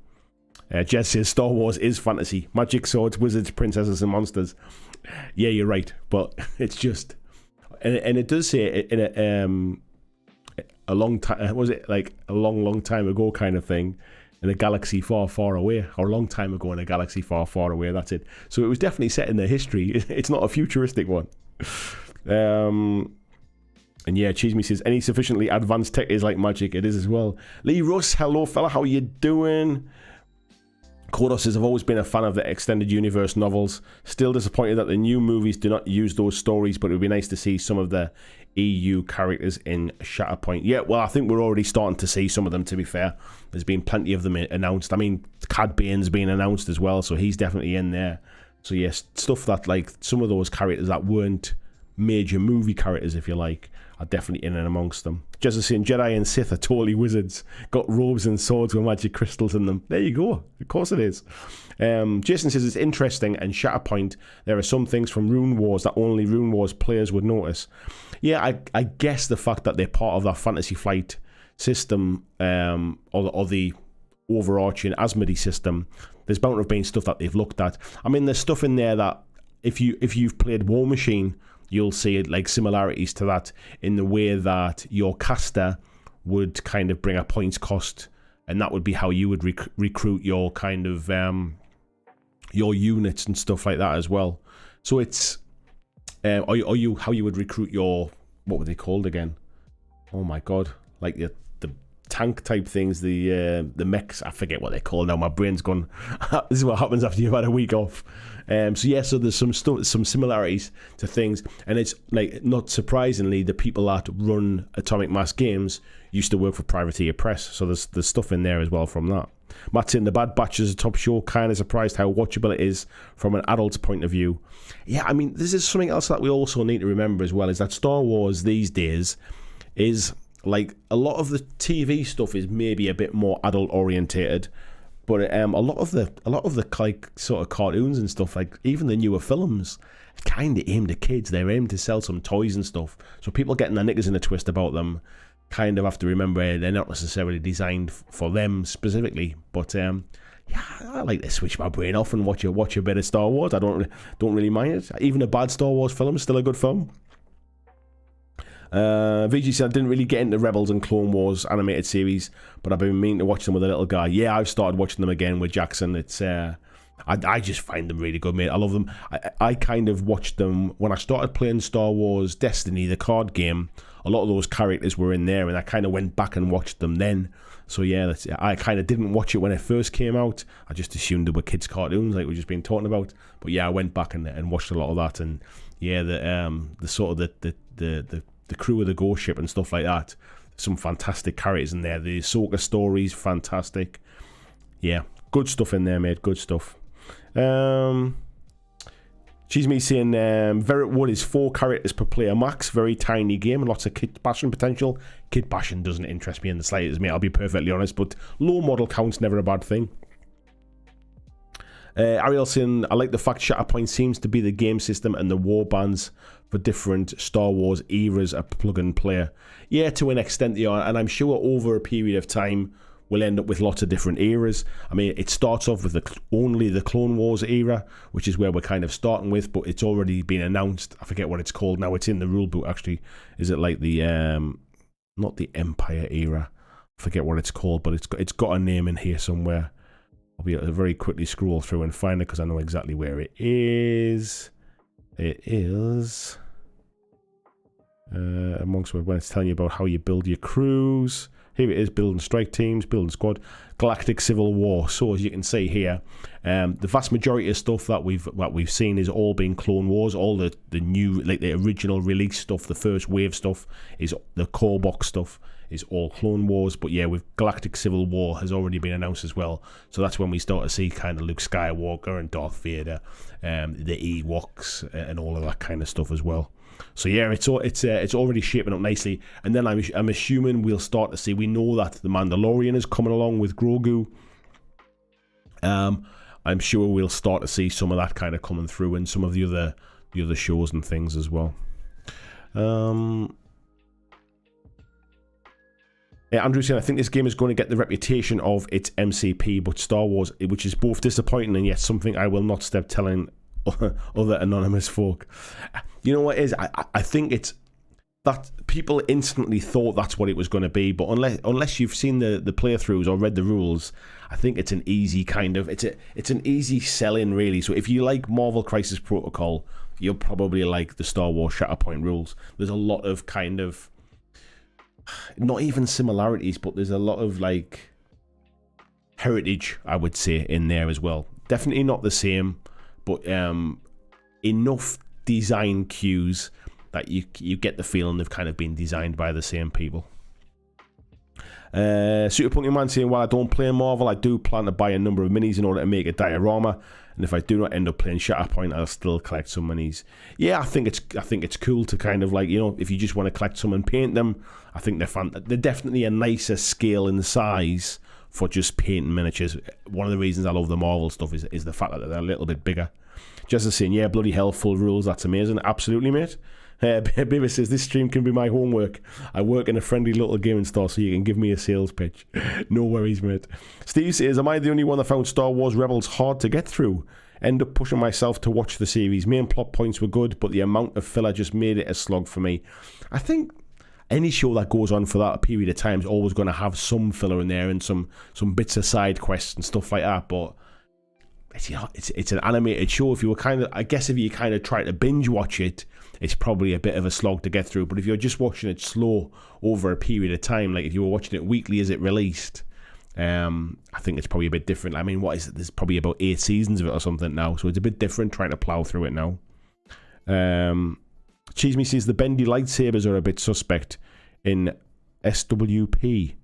Jess says Star Wars is fantasy, magic, swords, wizards, princesses, and monsters. Yeah, you're right, but it's just, and it does say in a long time. Was it like a long time ago kind of thing? In a galaxy far, far away, or a long time ago in a galaxy far, far away. That's it. So it was definitely set in their history. It's not a futuristic one. And yeah, Cheeseme says, any sufficiently advanced tech is like magic. It is as well. Lee Russ, hello fella, how you doing? Kodos says, I've always been a fan of the extended universe novels. Still disappointed that the new movies do not use those stories, but it would be nice to see some of the EU characters in Shatterpoint. Yeah, well, I think we're already starting to see some of them, to be fair. There's been plenty of them announced. I mean, Cad Bane's been announced as well, so he's definitely in there. So yes, stuff that, like, some of those characters that weren't major movie characters, if you like, are definitely in and amongst them. Just as saying Jedi and Sith are totally wizards. Got robes and swords with magic crystals in them. There you go. Of course it is. Jason says it's interesting, and Shatterpoint, there are some things from Rune Wars that only Rune Wars players would notice. Yeah, I guess the fact that they're part of that Fantasy Flight system, or the overarching Asmodee system, there's bound to have been stuff that they've looked at. I mean, there's stuff in there that if you've played War Machine, you'll see like similarities to that in the way that your caster would kind of bring a points cost, and that would be how you would recruit your kind of your units and stuff like that as well. So it's how you would recruit your, what were they called again? Oh my god, like the tank type things, the mechs. I forget what they're called now. My brain's gone. This is what happens after you've had a week off. So yeah, so there's some similarities to things, and it's like, not surprisingly, the people that run Atomic Mass Games used to work for Privateer Press, so there's stuff in there as well from that. Matt's in the Bad Batch is a top show. Kind of surprised how watchable it is from an adult's point of view. Yeah, I mean, this is something else that we also need to remember as well, is that Star Wars these days is like, a lot of the TV stuff is maybe a bit more adult orientated, but a lot of the like sort of cartoons and stuff, like even the newer films, kind of aimed at kids. They're aimed to sell some toys and stuff, so people getting their knickers in a twist about them kind of have to remember they're not necessarily designed for them specifically. But yeah, I like to switch my brain off and watch a bit of Star Wars. I don't really mind it. Even a bad Star Wars film is still a good film. VG said, I didn't really get into Rebels and Clone Wars animated series, but I've been meaning to watch them with a little guy. Yeah, I've started watching them again with Jackson. It's I just find them really good, mate. I love them. I kind of watched them when I started playing Star Wars Destiny, the card game, a lot of those characters were in there, and I kind of went back and watched them then. So yeah, I kind of didn't watch it when it first came out. I just assumed they were kids' cartoons, like we've just been talking about. But yeah, I went back and watched a lot of that, and yeah, the sort of the crew of the ghost ship and stuff like that. Some fantastic characters in there. The Ahsoka stories, fantastic. Yeah, good stuff in there, mate. Good stuff. She's me saying Verret Wood is 4 characters per player max. Very tiny game and lots of kit bashing potential. Kit bashing doesn't interest me in the slightest, mate. I'll be perfectly honest, but low model count's never a bad thing. Ariel saying, I like the fact Shatterpoint seems to be the game system and the war bands for different Star Wars eras a plug and play. Yeah, to an extent they are, and I'm sure over a period of time we'll end up with lots of different eras. I mean, it starts off with only the Clone Wars era, which is where we're kind of starting with, but it's already been announced. I forget what it's called now. It's in the rulebook, actually. Is it like the, not the Empire era? I forget what it's called, but it's got a name in here somewhere. I'll be able to very quickly scroll through and find it because I know exactly where it is. It is amongst when it's telling you about how you build your crews. Here it is, building strike teams, building squad, Galactic Civil War. So as you can see here, the vast majority of stuff that we've seen is all being Clone Wars. All the new, like the original release stuff, the first wave stuff, is the core box stuff is all Clone Wars. But yeah, with Galactic Civil War has already been announced as well. So that's when we start to see kind of Luke Skywalker and Darth Vader, the Ewoks and all of that kind of stuff as well. So yeah, it's already shaping up nicely, and then I'm assuming we'll start to see. We know that the Mandalorian is coming along with Grogu. I'm sure we'll start to see some of that kind of coming through, and some of the other shows and things as well. Yeah, Andrew saying, I think this game is going to get the reputation of its MCP, but Star Wars, which is both disappointing and yet something I will not stop telling other anonymous folk. You know what it is? I think it's that people instantly thought that's what it was going to be, but unless you've seen the playthroughs or read the rules, I think it's an easy kind of it's an easy sell-in really. So if you like Marvel Crisis Protocol, you'll probably like the Star Wars Shatterpoint rules. There's a lot of kind of not even similarities, but there's a lot of like heritage, I would say, in there as well. Definitely not the same, but enough design cues that you get the feeling they've kind of been designed by the same people. Super Punky Man saying, while I don't play Marvel, I do plan to buy a number of minis in order to make a diorama, and if I do not end up playing Shatterpoint, I'll still collect some minis. Yeah, I think it's cool to kind of like, you know, if you just want to collect some and paint them, I think they're definitely a nicer scale in size for just painting miniatures. One of the reasons I love the Marvel stuff is the fact that they're a little bit bigger. Just as saying, yeah, bloody hell, full rules, that's amazing. Absolutely, mate. Beavis says, this stream can be my homework. I work in a friendly little gaming store, so you can give me a sales pitch. No worries, mate. Steve says, am I the only one that found Star Wars Rebels hard to get through? End up pushing myself to watch the series. Main plot points were good, but the amount of filler just made it a slog for me. I think any show that goes on for that period of time is always going to have some filler in there and some bits of side quests and stuff like that, but it's an animated show. If you were if you kind of try to binge watch it, it's probably a bit of a slog to get through. But if you're just watching it slow over a period of time, like if you were watching it weekly as it released, I think it's probably a bit different. I mean, what is it? There's probably about 8 seasons of it or something now, so it's a bit different trying to plow through it now. Cheese Me says the bendy lightsabers are a bit suspect in SWP.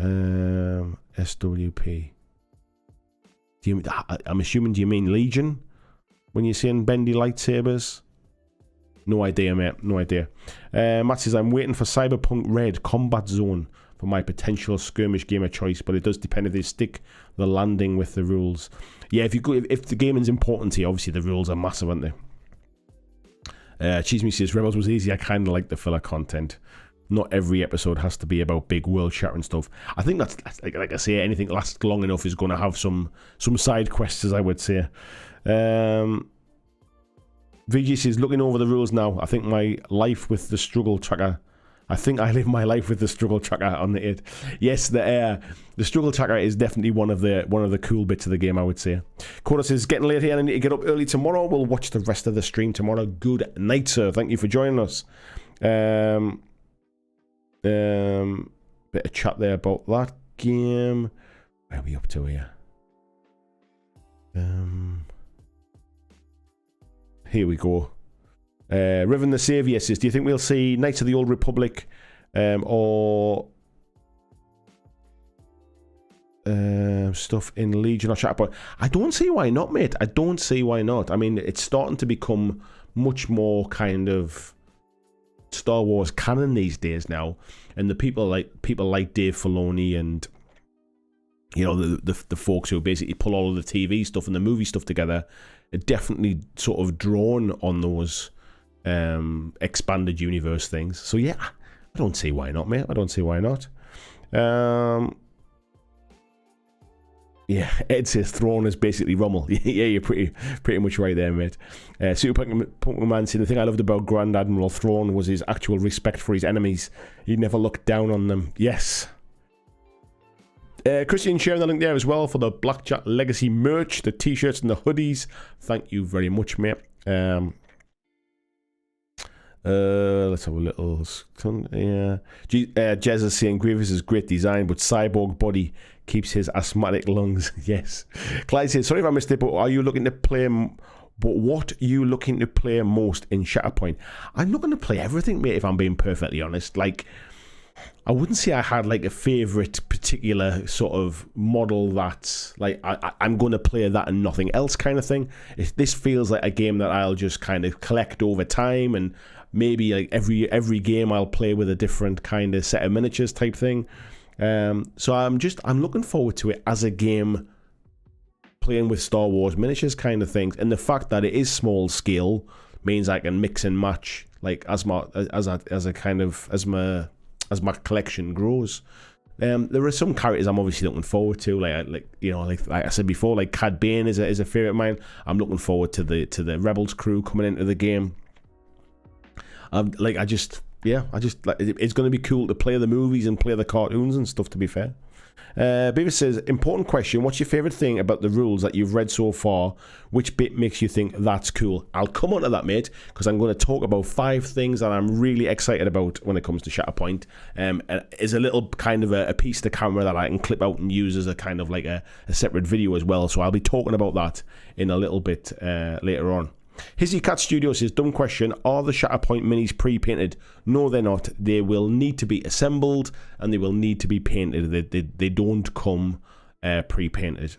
SWP. I'm assuming, do you mean Legion when you're saying bendy lightsabers? No idea, mate. No idea. Matt says, I'm waiting for Cyberpunk Red Combat Zone for my potential skirmish game of choice, but it does depend if they stick the landing with the rules. Yeah, if the gaming's important to you, obviously the rules are massive, aren't they? Cheese Me says, Rebels was easy. I kind of like the filler content. Not every episode has to be about big world-shattering stuff. I think that's like I say, anything lasts long enough is going to have some side quests, as I would say. VG says, looking over the rules now, I think my life with the struggle tracker. I think I live my life with the struggle tracker on the 8th. Yes, the struggle tracker is definitely one of the cool bits of the game, I would say. Coda says, getting late here, I need to get up early tomorrow. We'll watch the rest of the stream tomorrow. Good night, sir. Thank you for joining us. Bit of chat there about that game. Where are we up to here? Here we go. Riven the Saviour says, do you think we'll see Knights of the Old Republic or stuff in Legion or Shatterpoint? I don't see why not, mate. I don't see why not. I mean, it's starting to become much more kind of Star Wars canon these days now, and the people like Dave Filoni and the folks who basically pull all of the TV stuff and the movie stuff together are definitely sort of drawn on those expanded universe things. So yeah, I don't see why not, mate. I don't see why not. Yeah, Ed says Thrawn is basically Rommel. Yeah, you're pretty much right there, mate. Super Punk Man said, the thing I loved about Grand Admiral Thrawn was his actual respect for his enemies. He never looked down on them. Yes. Christian sharing the link there as well for the BlackJack Legacy merch, the t-shirts and the hoodies. Thank you very much, mate. Let's have a little. Yeah, Jez is saying Grievous is great design, but cyborg body keeps his asthmatic lungs. Yes. Clyde says, sorry if I missed it, but what are you looking to play most in Shatterpoint? I'm not going to play everything, mate, if I'm being perfectly honest. Like, I wouldn't say I had like a favourite particular sort of model that's like I'm going to play that and nothing else kind of thing. This feels like a game that I'll just kind of collect over time, and maybe like every game I'll play with a different kind of set of miniatures type thing. So I'm looking forward to it as a game, playing with Star Wars miniatures kind of things, and the fact that it is small scale means I can mix and match like as my collection grows. There are some characters I'm obviously looking forward to, like I said before, like Cad Bane is a favourite of mine. I'm looking forward to the Rebels crew coming into the game. It's going to be cool to play the movies and play the cartoons and stuff, to be fair. Beavis says, important question, what's your favourite thing about the rules that you've read so far? Which bit makes you think that's cool? I'll come on to that, mate, because I'm going to talk about 5 things that I'm really excited about when it comes to Shatterpoint. Is a little kind of a piece to camera that I can clip out and use as a kind of like a separate video as well. So I'll be talking about that in a little bit later on. Hizzy Cat Studio says, dumb question, are the Shatterpoint minis pre-painted? No, they're not. They will need to be assembled and they will need to be painted. They don't come pre-painted.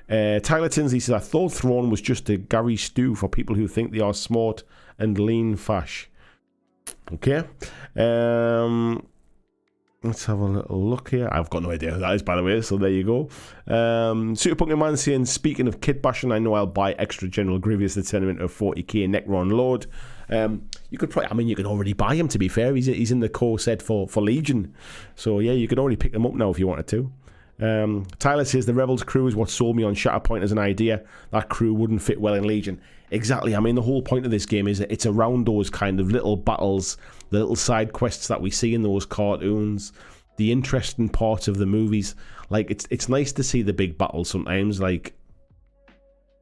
Tyler Tinsley says, I thought Thrawn was just a Gary Stew for people who think they are smart and lean fash. Okay. Let's have a little look here. I've got no idea who that is, by the way, so there you go. Super Pumpkin Man saying, speaking of kit bashing, I know I'll buy extra General Grievous to turn him into a 40k Necron Lord. You could probably, you can already buy him, to be fair. He's in the core set for Legion. So yeah, you could already pick them up now if you wanted to. Tyler says, the Rebels crew is what sold me on Shatterpoint as an idea. That crew wouldn't fit well in Legion. Exactly. The whole point of this game is that it's around those kind of little battles, the little side quests that we see in those cartoons, the interesting parts of the movies. Like, it's nice to see the big battles sometimes. Like, I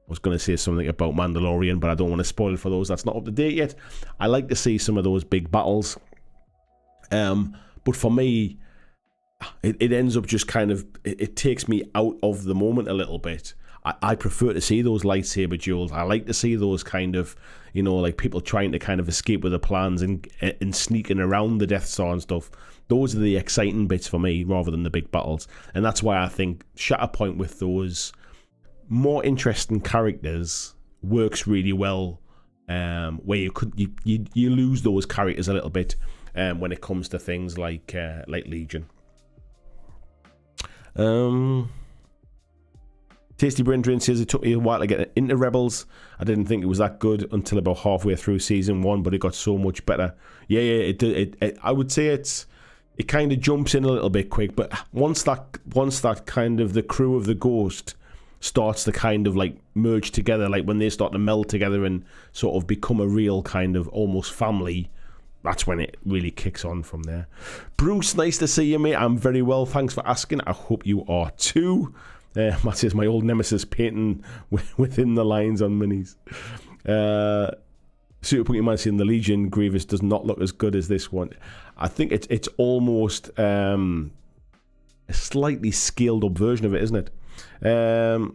was going to say something about Mandalorian, but I don't want to spoil it for those. That's not up to date yet. I like to see some of those big battles. But for me, it ends up just kind of, it takes me out of the moment a little bit. I prefer to see those lightsaber duels. I like to see those kind of, like people trying to kind of escape with their plans and sneaking around the Death Star and stuff. Those are the exciting bits for me rather than the big battles. And that's why I think Shatterpoint with those more interesting characters works really well, where you lose those characters a little bit when it comes to things like Legion. Tasty Brain Drain says, it took me a while to get into Rebels. I didn't think it was that good until about halfway through season 1, but it got so much better. Yeah, I would say it kind of jumps in a little bit quick, but once that kind of the crew of the Ghost starts to kind of like merge together, like when they start to meld together and sort of become a real kind of almost family, that's when it really kicks on from there. Bruce, nice to see you, mate. I'm very well, thanks for asking. I hope you are too. Matt says, my old nemesis painting within the lines on minis. Super Punky Man saying the Legion Grievous does not look as good as this one. I think it's almost a slightly scaled up version of it, isn't it?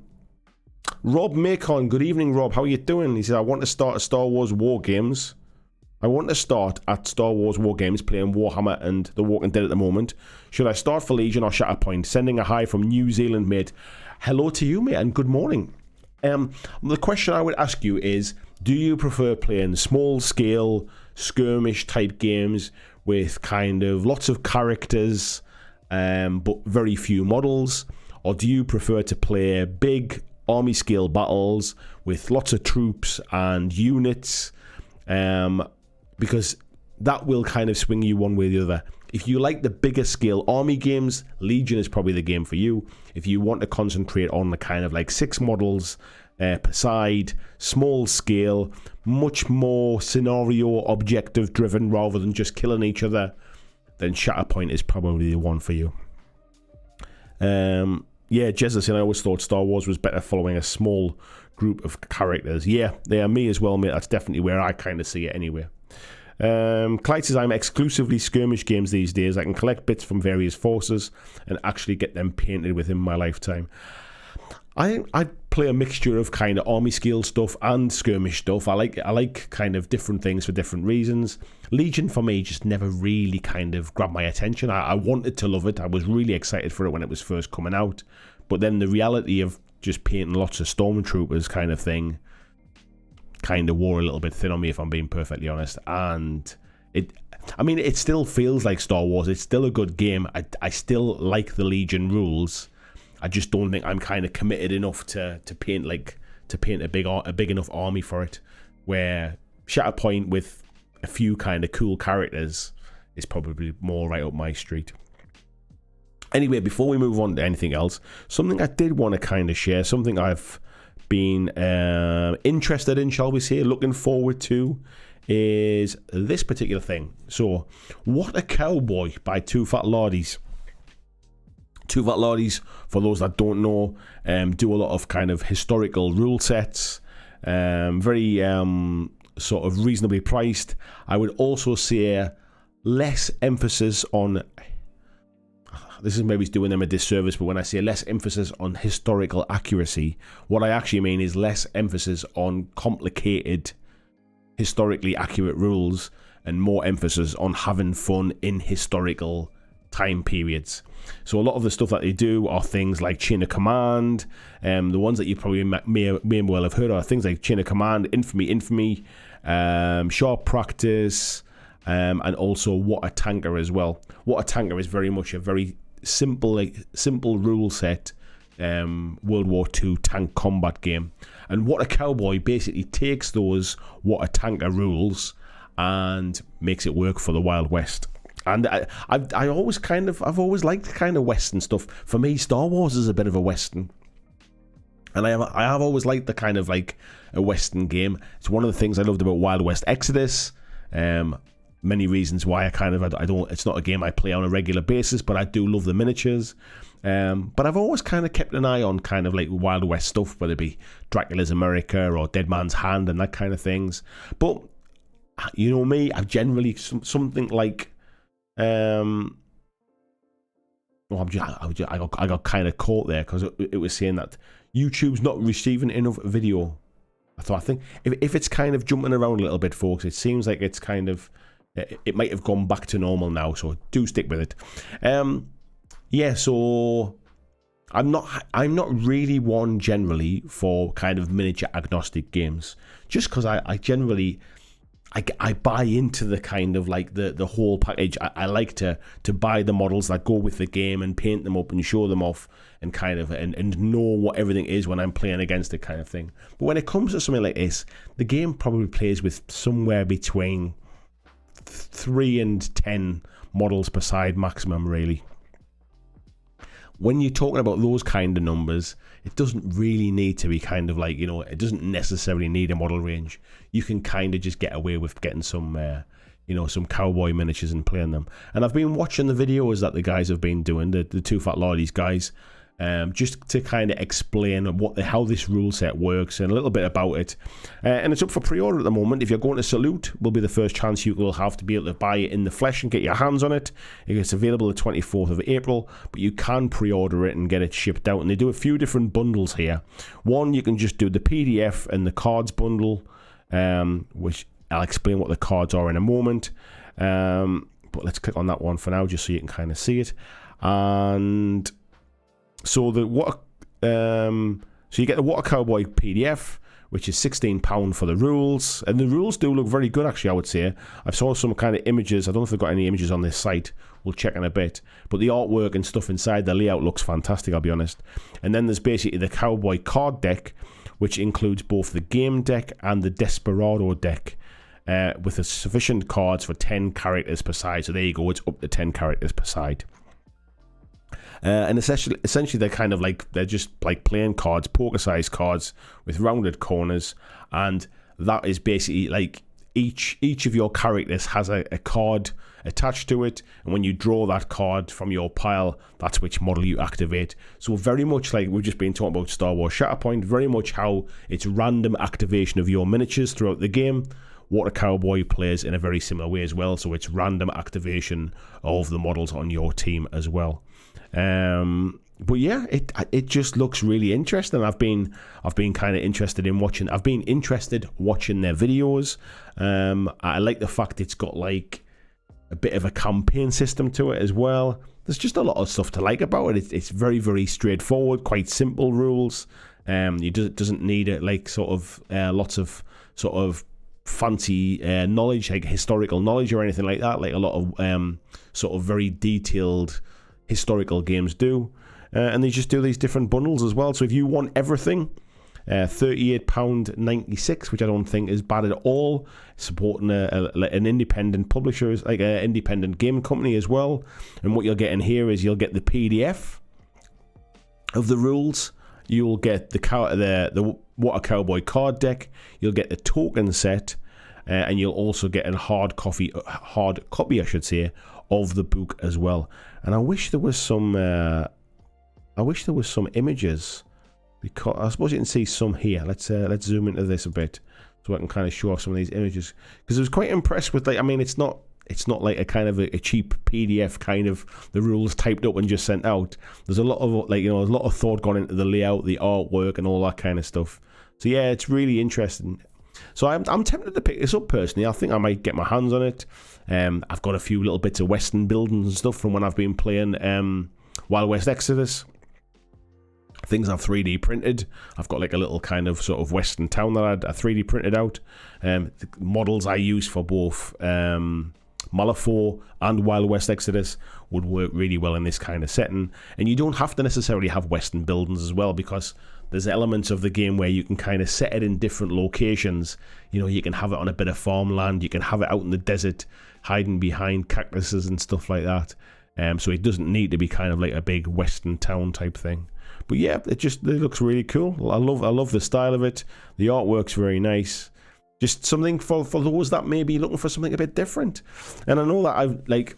Rob Macon, good evening, Rob. How are you doing? He says, I want to start at Star Wars War Games. I want to start at Star Wars War Games playing Warhammer and The Walking Dead at the moment. Should I start for Legion or Shatterpoint? Sending a hi from New Zealand, mate. Hello to you, mate, and good morning. The question I would ask you is, do you prefer playing small-scale, skirmish-type games with kind of lots of characters, but very few models? Or do you prefer to play big army-scale battles with lots of troops and units? Because that will kind of swing you one way or the other. If you like the bigger scale army games, Legion is probably the game for you. If you want to concentrate on the kind of like 6 models per side, small scale, much more scenario objective driven rather than just killing each other, then Shatterpoint is probably the one for you. Yeah, Jezza, I always thought Star Wars was better following a small group of characters. Yeah, they are me as well, mate. That's definitely where I kind of see it anyway. Clyde says, I'm exclusively skirmish games these days. I can collect bits from various forces and actually get them painted within my lifetime. I play a mixture of kind of army scale stuff and skirmish stuff. I like kind of different things for different reasons. Legion for me just never really kind of grabbed my attention. I wanted to love it. I was really excited for it when it was first coming out. But then the reality of just painting lots of stormtroopers kind of thing kind of wore a little bit thin on me, if I'm being perfectly honest. And it still feels like Star Wars. It's still a good game. I still like the Legion rules. I just don't think I'm kind of committed enough to paint a big enough army for it. Where Shatterpoint with a few kind of cool characters is probably more right up my street. Anyway, before we move on to anything else, something I did want to kind of share, something I've been interested in, shall we say, looking forward to, is this particular thing. So, What a Cowboy by Two Fat Lardies. Two Fat Lardies, for those that don't know, do a lot of kind of historical rule sets, very sort of reasonably priced. I would also say less emphasis on, this is maybe doing them a disservice, but when I say less emphasis on historical accuracy, what I actually mean is less emphasis on complicated, historically accurate rules and more emphasis on having fun in historical time periods. So a lot of the stuff that they do are things like Chain of Command. The ones that you probably may well have heard are things like Chain of Command, Infamy, Sharp Practice, and also What a Tanker as well. What a Tanker is very much a very simple rule set World War II tank combat game. And What a Cowboy basically takes those What a Tanker rules and makes it work for the Wild West. And I've always liked kind of Western stuff. For me, Star Wars is a bit of a Western. And I have always liked the kind of like a Western game. It's one of the things I loved about Wild West Exodus. Many reasons why it's not a game I play on a regular basis, but I do love the miniatures. But I've always kind of kept an eye on kind of like Wild West stuff, whether it be Dracula's America or Dead Man's Hand and that kind of things. But you know me, I've generally something like I got kind of caught there because it was saying that YouTube's not receiving enough video. I think if it's kind of jumping around a little bit, folks, it seems like it's kind of, it might have gone back to normal now, so do stick with it. Yeah, so I'm not really one generally for kind of miniature agnostic games, just because I generally I buy into the kind of like the whole package. I like to buy the models that go with the game and paint them up and show them off and kind of and know what everything is when I'm playing against it kind of thing. But when it comes to something like this, the game probably plays with somewhere between 3 and 10 models per side maximum, really. When you're talking about those kind of numbers, it doesn't really need to be kind of like, it doesn't necessarily need a model range. You can kind of just get away with getting some, some cowboy miniatures and playing them. And I've been watching the videos that the guys have been doing, the Two Fat Lardies guys. just to kind of explain how this rule set works and a little bit about it. And it's up for pre-order at the moment. If you're going to Salute, will be the first chance you will have to be able to buy it in the flesh and get your hands on it. It's available the 24th of April, but you can pre-order it and get it shipped out. And they do a few different bundles here. One, you can just do the PDF and the cards bundle, which I'll explain what the cards are in a moment. But let's click on that one for now, just so you can kind of see it. And so so you get the Water Cowboy PDF, which is £16 for the rules, and the rules do look very good, actually. I would say I've saw some kind of images. I don't know if they've got any images on this site. We'll check in a bit, but the artwork and stuff inside the layout looks fantastic, I'll be honest. And then there's basically the Cowboy card deck, which includes both the game deck and the Desperado deck, with a sufficient cards for 10 characters per side. So there you go, it's up to 10 characters per side. And essentially they're kind of like, they're just like playing cards, poker-sized cards with rounded corners, and that is basically like each of your characters has a card attached to it, and when you draw that card from your pile, that's which model you activate. So very much like we've just been talking about Star Wars Shatterpoint, very much how it's random activation of your miniatures throughout the game. Water Cowboy plays in a very similar way as well, so it's random activation of the models on your team as well. But yeah, it just looks really interesting. I've been kind of interested in watching. I've been interested watching their videos. I like the fact it's got like a bit of a campaign system to it as well. There's just a lot of stuff to like about it. It's very, very straightforward, quite simple rules. It doesn't need it like lots of sort of fancy knowledge, like historical knowledge or anything like that, like a lot of sort of very detailed historical games do. And they just do these different bundles as well. So if you want everything, £38.96, which I don't think is bad at all, supporting an independent publisher, like an independent game company as well. And what you'll get in here is you'll get the PDF of the rules, you'll get the Water Cowboy card deck, you'll get the token set, and you'll also get a hard copy, I should say, of the book as well. And I wish there was some images, because I suppose you can see some here. Let's zoom into this a bit so I can kind of show off some of these images, because I was quite impressed with, like, I mean, it's not like a kind of a cheap PDF kind of the rules typed up and just sent out. There's a lot of there's a lot of thought gone into the layout, the artwork, and all that kind of stuff. So yeah, it's really interesting. So I'm tempted to pick this up personally. I think I might get my hands on it. I've got a few little bits of Western buildings and stuff from when I've been playing Wild West Exodus. Things I've 3D printed. I've got like a little kind of sort of Western town that I 3D printed out. The models I use for both Malifaux and Wild West Exodus would work really well in this kind of setting. And you don't have to necessarily have Western buildings as well, because there's elements of the game where you can kind of set it in different locations. You know, you can have it on a bit of farmland, you can have it out in the desert, hiding behind cactuses and stuff like that. So it doesn't need to be kind of like a big Western town type thing. But yeah, it looks really cool. I love the style of it. The artwork's very nice. Just something for those that may be looking for something a bit different. And I know that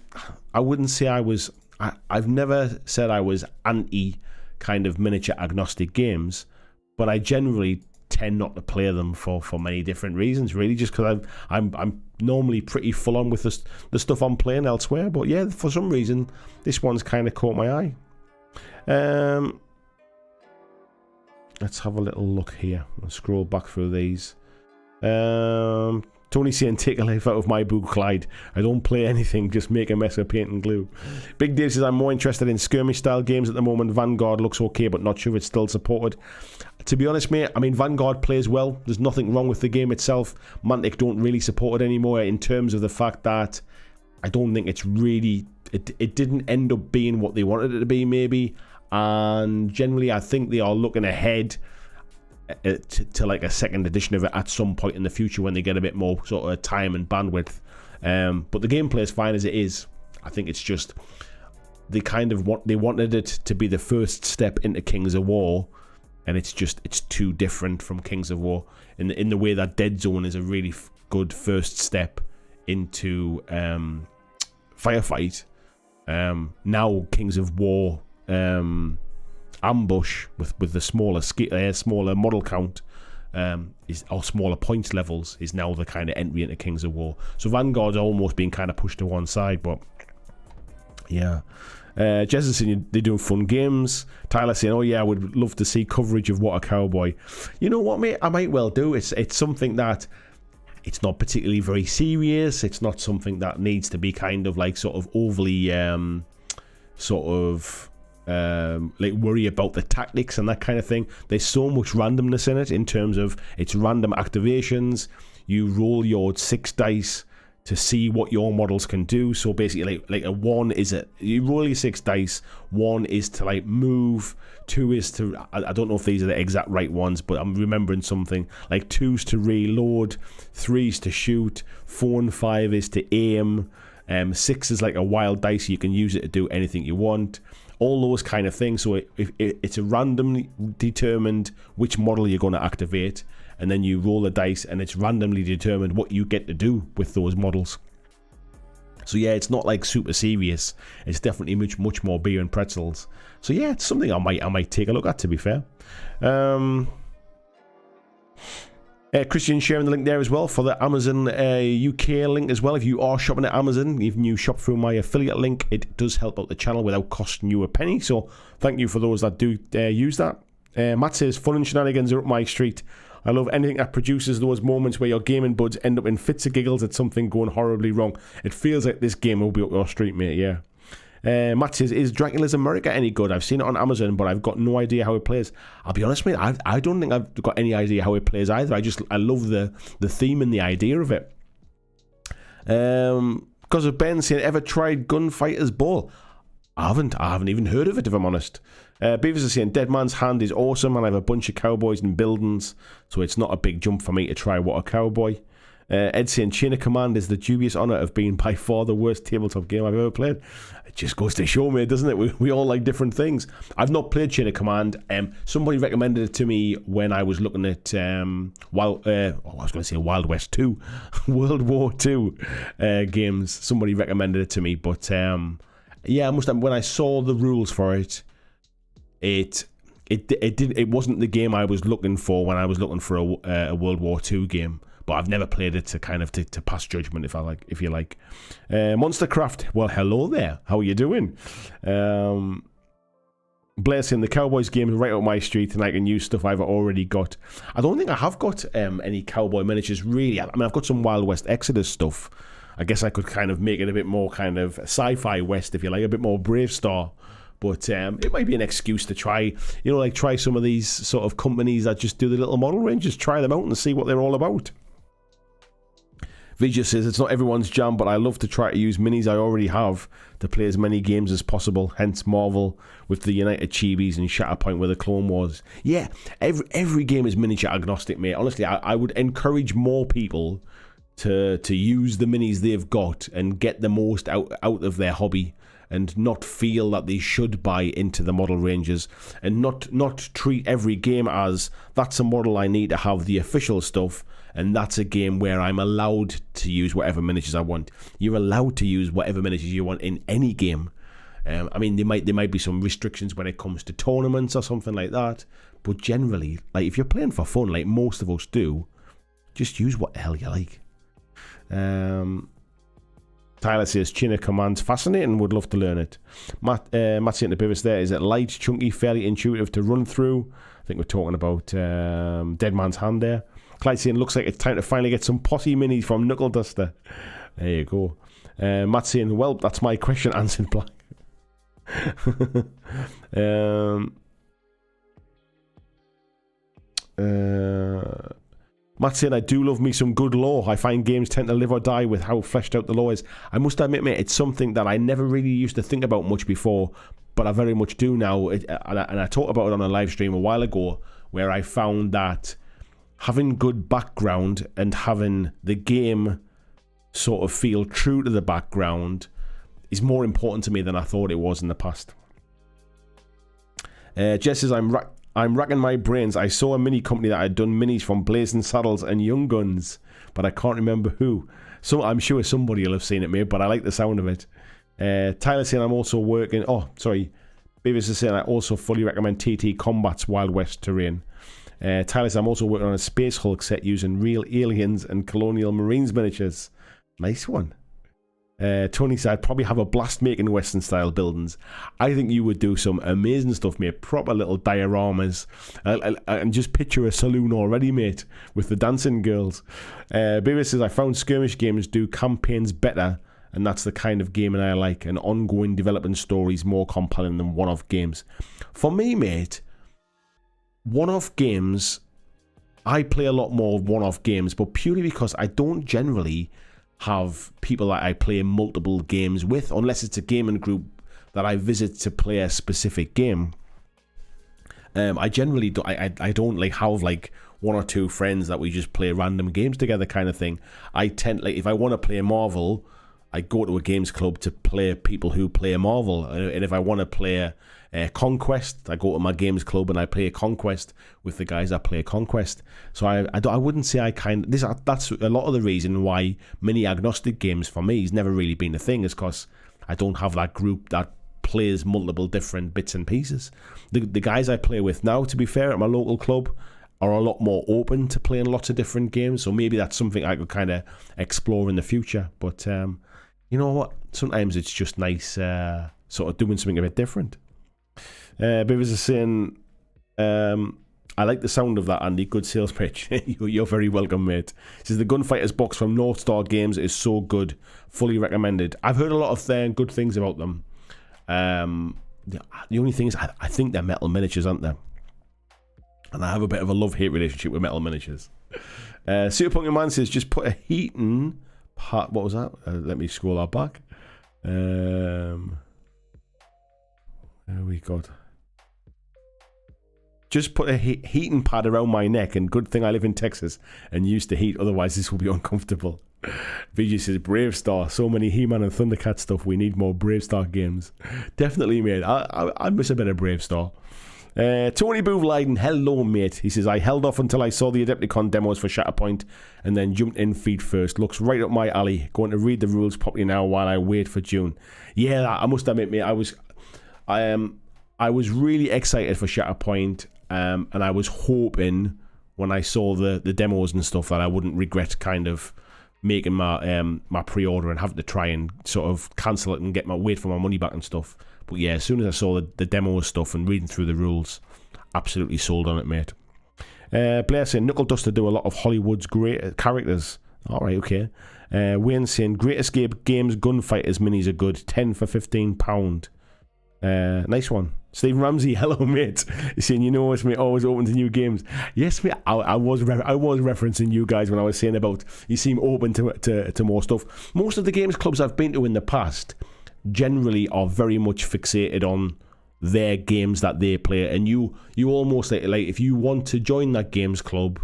I wouldn't say I've never said I was anti kind of miniature agnostic games, but I generally tend not to play them for many different reasons, really, just because I'm normally pretty full on with the stuff I'm playing elsewhere. But yeah, for some reason this one's kind of caught my eye. Let's have a little look here. I'll scroll back through these. Tony saying, take a life out of my book, Clyde. I don't play anything, just make a mess of paint and glue. Big Dave says, I'm more interested in skirmish style games at the moment. Vanguard looks okay, but not sure it's still supported. To be honest, mate, I mean, Vanguard plays well. There's nothing wrong with the game itself. Mantic don't really support it anymore, in terms of the fact that I don't think it's really... It didn't end up being what they wanted it to be, maybe. And generally, I think they are looking ahead to like a second edition of it at some point in the future when they get a bit more sort of time and bandwidth. But the gameplay is fine as it is. I think it's just they wanted it to be the first step into Kings of War, and it's too different from Kings of War in the way that Dead Zone is a really good first step into Firefight. Now Kings of War, ambush with the smaller model count or smaller points levels is now the kind of entry into Kings of War. So Vanguard's almost been kind of pushed to one side, but yeah. Jess is saying they're doing fun games. Tyler saying, oh yeah, I would love to see coverage of What a Cowboy. You know what, mate? I might well do. It's something that it's not particularly very serious. It's not something that needs to be kind of like sort of overly like worry about the tactics and that kind of thing. There's so much randomness in it in terms of it's random activations. You roll your 6 dice to see what your models can do. So basically like a 1 is you roll your 6 dice. 1 is to like move, 2 is to, I don't know if these are the exact right ones, but I'm remembering something like 2's to reload, 3's to shoot, 4 and 5 is to aim, 6 is like a wild dice, you can use it to do anything you want, all those kind of things. So it's a randomly determined which model you're going to activate, and then you roll the dice and it's randomly determined what you get to do with those models. So yeah, it's not like super serious. It's definitely much more beer and pretzels. So yeah, it's something I might take a look at, to be fair. Christian sharing the link there as well for the Amazon UK link as well. If you are shopping at Amazon, even you shop through my affiliate link, it does help out the channel without costing you a penny. So thank you for those that do use that. Matt says, fun and shenanigans are up my street. I love anything that produces those moments where your gaming buds end up in fits of giggles at something going horribly wrong. It feels like this game will be up your street, mate, yeah. Matt says, is Dracula's America any good? I've seen it on Amazon, but I've got no idea how it plays. I'll be honest, mate, I don't think I've got any idea how it plays either. I love the theme and the idea of it. Because of Ben saying, ever tried Gunfighter's Ball? I haven't even heard of it, if I'm honest. Beavers is saying, Dead Man's Hand is awesome, and I have a bunch of cowboys and buildings, so it's not a big jump for me to try What a Cowboy. Ed saying, Chain of Command is the dubious honour of being by far the worst tabletop game I've ever played. It just goes to show me, doesn't it? We all like different things. I've not played Chain of Command. Somebody recommended it to me when I was looking at Wild West 2, World War 2 games. Somebody recommended it to me, but yeah, I must have, when I saw the rules for it, it wasn't the game I was looking for when I was looking for a World War 2 game. But I've never played it to kind of to pass judgment, if you like. Monstercraft, well, hello there. How are you doing? Blair saying the Cowboys game is right up my street, and I can use stuff I've already got. I don't think I have got any Cowboy miniatures really. I mean, I've got some Wild West Exodus stuff. I guess I could kind of make it a bit more kind of sci-fi West, if you like, a bit more Brave Star. But it might be an excuse to try, like try some of these sort of companies that just do the little model ranges, try them out and see what they're all about. Vijay says, it's not everyone's jam, but I love to try to use minis I already have to play as many games as possible, hence Marvel with the United Chibis and Shatterpoint with the Clone Wars. Yeah, every game is miniature agnostic, mate. Honestly, I would encourage more people to use the minis they've got and get the most out of their hobby, and not feel that they should buy into the model ranges, and not treat every game as that's a model I need to have the official stuff, and that's a game where I'm allowed to use whatever miniatures I want. You're allowed to use whatever miniatures you want in any game. I mean, there might be some restrictions when it comes to tournaments or something like that, but generally, like if you're playing for fun, like most of us do, just use what the hell you like. Tyler says, Chain of Command's fascinating, would love to learn it. Matt saying to Beavis there, is it light, chunky, fairly intuitive to run through? I think we're talking about Dead Man's Hand there. Clyde saying, looks like it's time to finally get some potty minis from Knuckle Duster. There you go. Matt saying, well, that's my question answered, Black. Matt saying, I do love me some good lore. I find games tend to live or die with how fleshed out the lore is. I must admit, mate, it's something that I never really used to think about much before, but I very much do now. And I talked about it on a live stream a while ago, where I found that having good background and having the game sort of feel true to the background is more important to me than I thought it was in the past. Jess says, I'm racking my brains. I saw a mini company that had done minis from Blazing Saddles and Young Guns, but I can't remember who. So I'm sure somebody will have seen it, mate, but I like the sound of it. Tyler saying, I'm also working... Oh, sorry. Beavis is saying, I also fully recommend TT Combat's Wild West terrain. Tyler says, I'm also working on a Space Hulk set using real aliens and Colonial Marines miniatures. Nice one. Tony said, I'd probably have a blast making Western style buildings. I think you would do some amazing stuff, mate. Proper little dioramas. And just picture a saloon already, mate, with the dancing girls. Beavis says, I found skirmish games do campaigns better, and that's the kind of gaming I like. And ongoing development stories more compelling than one-off games. For me, mate, one-off games, I play a lot more one-off games, but purely because I don't generally have people that I play multiple games with, unless it's a gaming group that I visit to play a specific game. I generally don't, I don't like have like one or two friends that we just play random games together kind of thing. I tend, like, if I want to play Marvel, I go to a games club to play people who play Marvel, and if I want to play Conquest, I go to my games club and I play Conquest with the guys that play Conquest. So I wouldn't say that's a lot of the reason why mini agnostic games for me has never really been a thing, is because I don't have that group that plays multiple different bits and pieces. The guys I play with now, to be fair, at my local club, are a lot more open to playing lots of different games, so maybe that's something I could kind of explore in the future. But you know what, sometimes it's just nice sort of doing something a bit different. Beavers is saying, I like the sound of that, Andy. Good sales pitch. You're very welcome, mate. He says, the Gunfighters box from North Star Games is so good. Fully recommended. I've heard a lot of good things about them. The only thing is, I think they're metal miniatures, aren't they? And I have a bit of a love-hate relationship with metal miniatures. Super Punky Man says, just put a heating part. What was that? Let me scroll that back. We got. Just put a heating pad around my neck, and good thing I live in Texas and used to heat, otherwise this will be uncomfortable. VG says, Brave Star, so many He-Man and Thundercat stuff, we need more Brave Star games. Definitely, mate. I miss a bit of Brave Star. Tony Boovleiden, hello, mate. He says, I held off until I saw the Adepticon demos for Shatterpoint and then jumped in feet first. Looks right up my alley. Going to read the rules properly now while I wait for June. Yeah, I must admit, mate, I was really excited for Shatterpoint, and I was hoping when I saw the demos and stuff that I wouldn't regret kind of making my pre-order and having to try and sort of cancel it and wait for my money back and stuff. But yeah, as soon as I saw the demo stuff and reading through the rules, absolutely sold on it, mate. Blair saying, Knuckle Duster do a lot of Hollywood's great characters. Alright, okay. Wayne saying, Great Escape Games Gunfighters minis are good, 10 for £15. Nice one. Stephen Ramsey, hello, mate. He's saying, you know what's, mate, always open to new games. Yes, mate, I was referencing you guys when I was saying about you seem open to more stuff. Most of the games clubs I've been to in the past generally are very much fixated on their games that they play, and you almost like if you want to join that games club,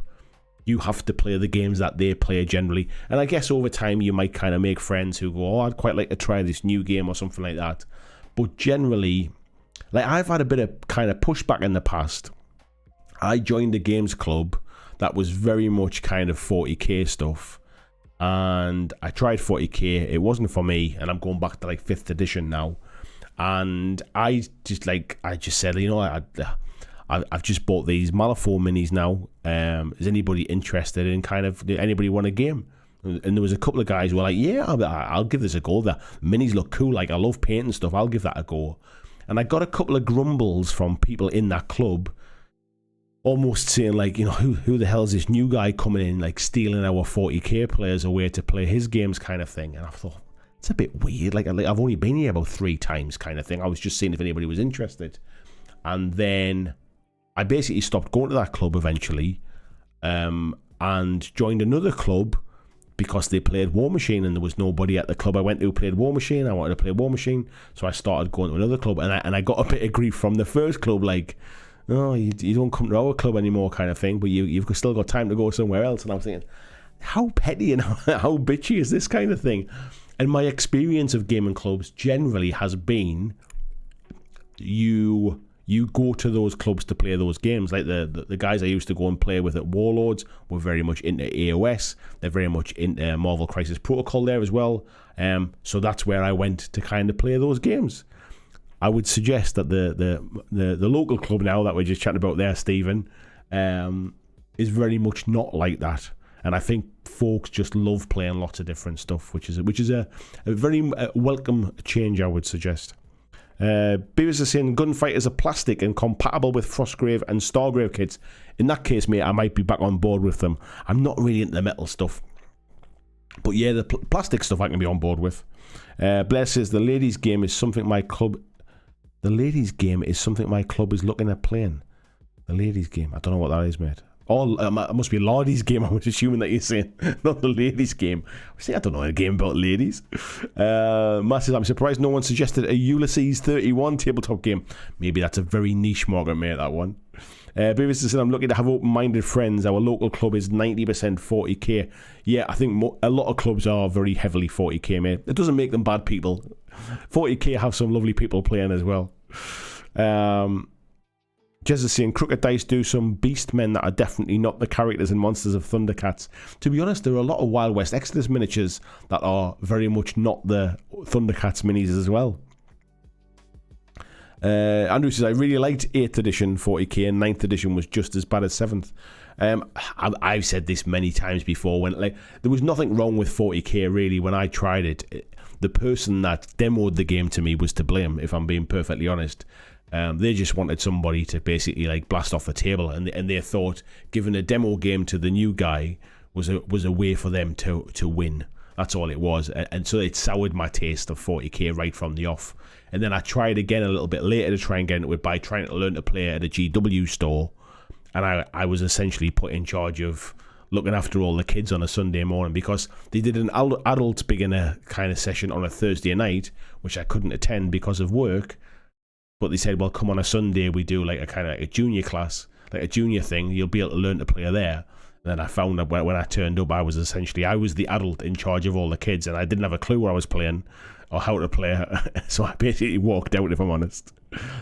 you have to play the games that they play generally. And I guess over time you might kind of make friends who go, oh, I'd quite like to try this new game or something like that. But generally, like, I've had a bit of kind of pushback in the past. I joined a games club that was very much kind of 40k stuff, and I tried 40k. It wasn't for me, and I'm going back to like 5th edition now. And I just said, you know, I've just bought these Malifaux minis now. Is anybody interested in anybody want a game? And there was a couple of guys who were like, yeah, I'll give this a go. The minis look cool. Like, I love painting stuff. I'll give that a go. And I got a couple of grumbles from people in that club, almost saying, like, you know, who the hell is this new guy coming in, like, stealing our 40k players away to play his games kind of thing. And I thought, it's a bit weird. Like, I've only been here about 3 times kind of thing. I was just seeing if anybody was interested. And then I basically stopped going to that club eventually, and joined another club because they played War Machine, and there was nobody at the club I went to who played War Machine. I wanted to play War Machine, so I started going to another club, and I got a bit of grief from the first club, like, oh, you don't come to our club anymore kind of thing, but you've still got time to go somewhere else. And I was thinking, how petty and how bitchy is this kind of thing? And my experience of gaming clubs generally has been you go to those clubs to play those games. Like the guys I used to go and play with at Warlords were very much into AOS. They're very much into Marvel Crisis Protocol there as well. So that's where I went to kind of play those games. I would suggest that the local club now that we're just chatting about there, Stephen, is very much not like that. And I think folks just love playing lots of different stuff, which is a very welcome change, I would suggest. Beavis is saying gunfighters are plastic and compatible with Frostgrave and Stargrave kits. In that case, mate, I might be back on board with them. I'm not really into the metal stuff. But yeah, the plastic stuff I can be on board with. Blair says the ladies' game is something my club is looking at playing. The ladies' game. I don't know what that is, mate. It must be a ladies' game. I was assuming that you're saying not the ladies' game. I don't know a game about ladies. Matt says I'm surprised no one suggested a Ulysses 31 tabletop game. Maybe that's a very niche market, mate. That one. Beavis says I'm lucky to have open-minded friends. Our local club is 90% 40k. Yeah, I think a lot of clubs are very heavily 40k, mate. It doesn't make them bad people. 40k have some lovely people playing as well. Jez is saying Crooked Dice do some beast men that are definitely not the characters and monsters of Thundercats. To be honest, there are a lot of Wild West Exodus miniatures that are very much not the Thundercats minis as well. Andrew says I really liked 8th edition 40k and 9th edition was just as bad as 7th. I've said this many times before, when there was nothing wrong with 40k really when I tried it. The person that demoed the game to me was to blame, if I'm being perfectly honest. They just wanted somebody to basically blast off the table, and they thought giving a demo game to the new guy was a way for them to win. That's all it was, and so it soured my taste of 40k right from the off. And then I tried again a little bit later to try and get into it by trying to learn to play at a GW store, and I was essentially put in charge of looking after all the kids on a Sunday morning, because they did an adult beginner kind of session on a Thursday night, which I couldn't attend because of work. But they said, well, come on a Sunday, we do a kind of a junior class, like a junior thing. You'll be able to learn to play there. And then I found that when I turned up, I was the adult in charge of all the kids, and I didn't have a clue what I was playing or how to play. So I basically walked out, if I'm honest.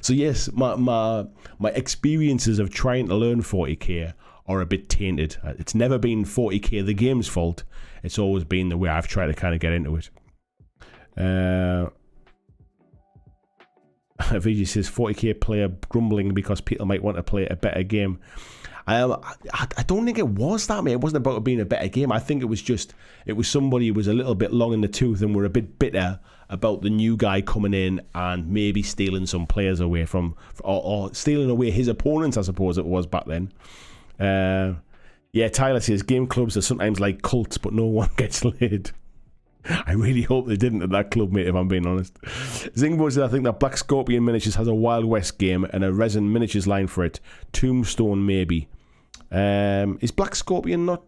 So yes, my experiences of trying to learn 40k are a bit tainted. It's never been 40k the game's fault. It's always been the way I've tried to kind of get into it. VG says 40k player grumbling because people might want to play a better game. I don't think it was that, mate. It wasn't about it being a better game. I think it was somebody who was a little bit long in the tooth and were a bit bitter about the new guy coming in and maybe stealing some players away from, or stealing away his opponents, I suppose it was back then. Yeah, Tyler says game clubs are sometimes like cults, but no one gets laid. I really hope they didn't at that club, mate, if I'm being honest. Zingbo says I think that Black Scorpion Miniatures has a Wild West game and a resin miniatures line for it. Tombstone, maybe. Is Black Scorpion not?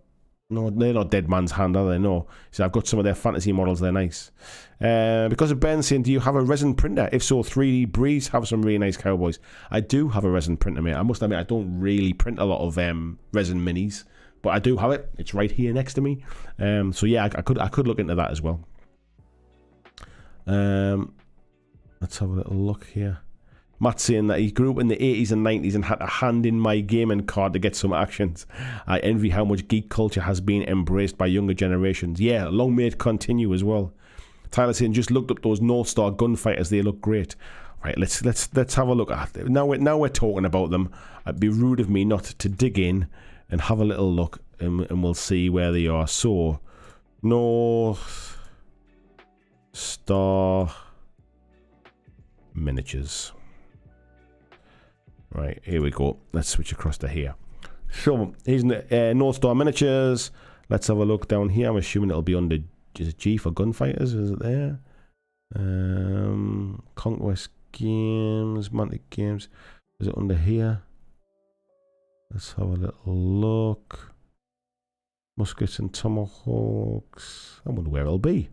No, they're not Dead Man's Hand, are they? No. So I've got some of their fantasy models. They're nice. Because of Ben saying, do you have a resin printer? If so, 3D Breeze have some really nice cowboys. I do have a resin printer, mate. I must admit, I don't really print a lot of resin minis, but I do have it. It's right here next to me. So yeah, I could look into that as well. Let's have a little look here. Matt's saying that he grew up in the 80s and 90s and had to hand in my gaming card to get some actions. I envy how much geek culture has been embraced by younger generations. Yeah, long may it continue as well. Tyler saying just looked up those North Star gunfighters. They look great. Right, let's have a look at it. Now we're talking about them. It'd be rude of me not to dig in and have a little look, and we'll see where they are. So, North Star Miniatures. Right, here we go. Let's switch across to here. So, here's North Star Miniatures. Let's have a look down here. I'm assuming it'll be under, is it G for Gunfighters? Is it there? Conquest Games, Mantic Games. Is it under here? Let's have a little look. Muskets and Tomahawks. I wonder where it'll be.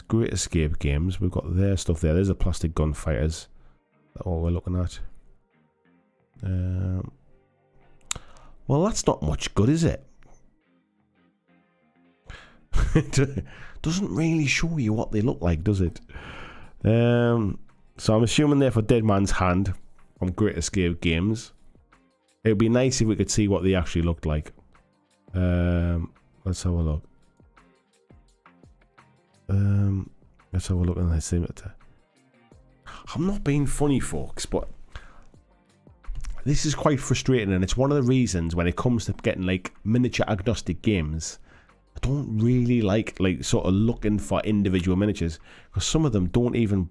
Great Escape Games. We've got their stuff there. There's the plastic gunfighters. That's what we're looking at. Well, that's not much good, is it? It doesn't really show you what they look like, does it? So I'm assuming they're for Dead Man's Hand from Great Escape Games. It would be nice if we could see what they actually looked like. Let's have a look. Let's have a look at this. I'm not being funny, folks, but this is quite frustrating, and it's one of the reasons when it comes to getting like miniature agnostic games, I don't really like sort of looking for individual miniatures, because some of them don't even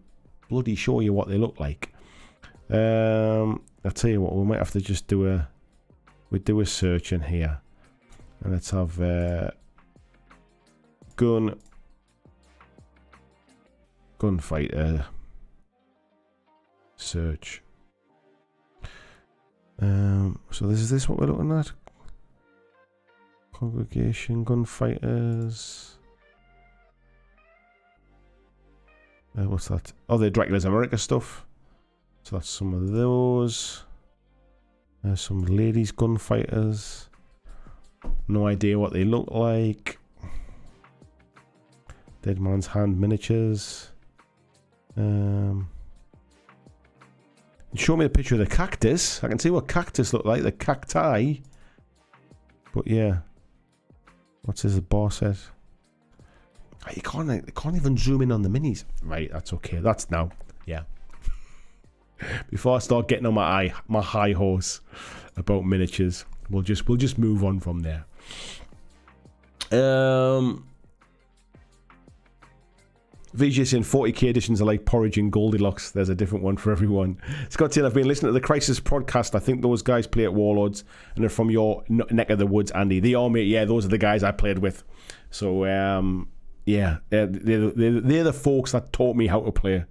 bloody show you what they look like. I'll tell you what, we might have to just do a search in here, and let's have gunfighter search. So is this what we're looking at? Congregation gunfighters. What's that? Oh, the Dracula's America stuff. So that's some of those. There's some ladies gunfighters. No idea what they look like. Dead Man's Hand miniatures. Show me a picture of the cactus. I can see what cactus look like. The cacti. But yeah. What's his boss set? You can't even zoom in on the minis. Right, that's okay. That's now. Yeah. Before I start getting on my high horse about miniatures, we'll just move on from there. VJ saying 40k editions are like porridge and Goldilocks. There's a different one for everyone. Scott saying, I've been listening to the Crisis podcast. I think those guys play at Warlords and they're from your neck of the woods, Andy. They are, mate. Yeah, those are the guys I played with. So, yeah, they're the folks that taught me how to play.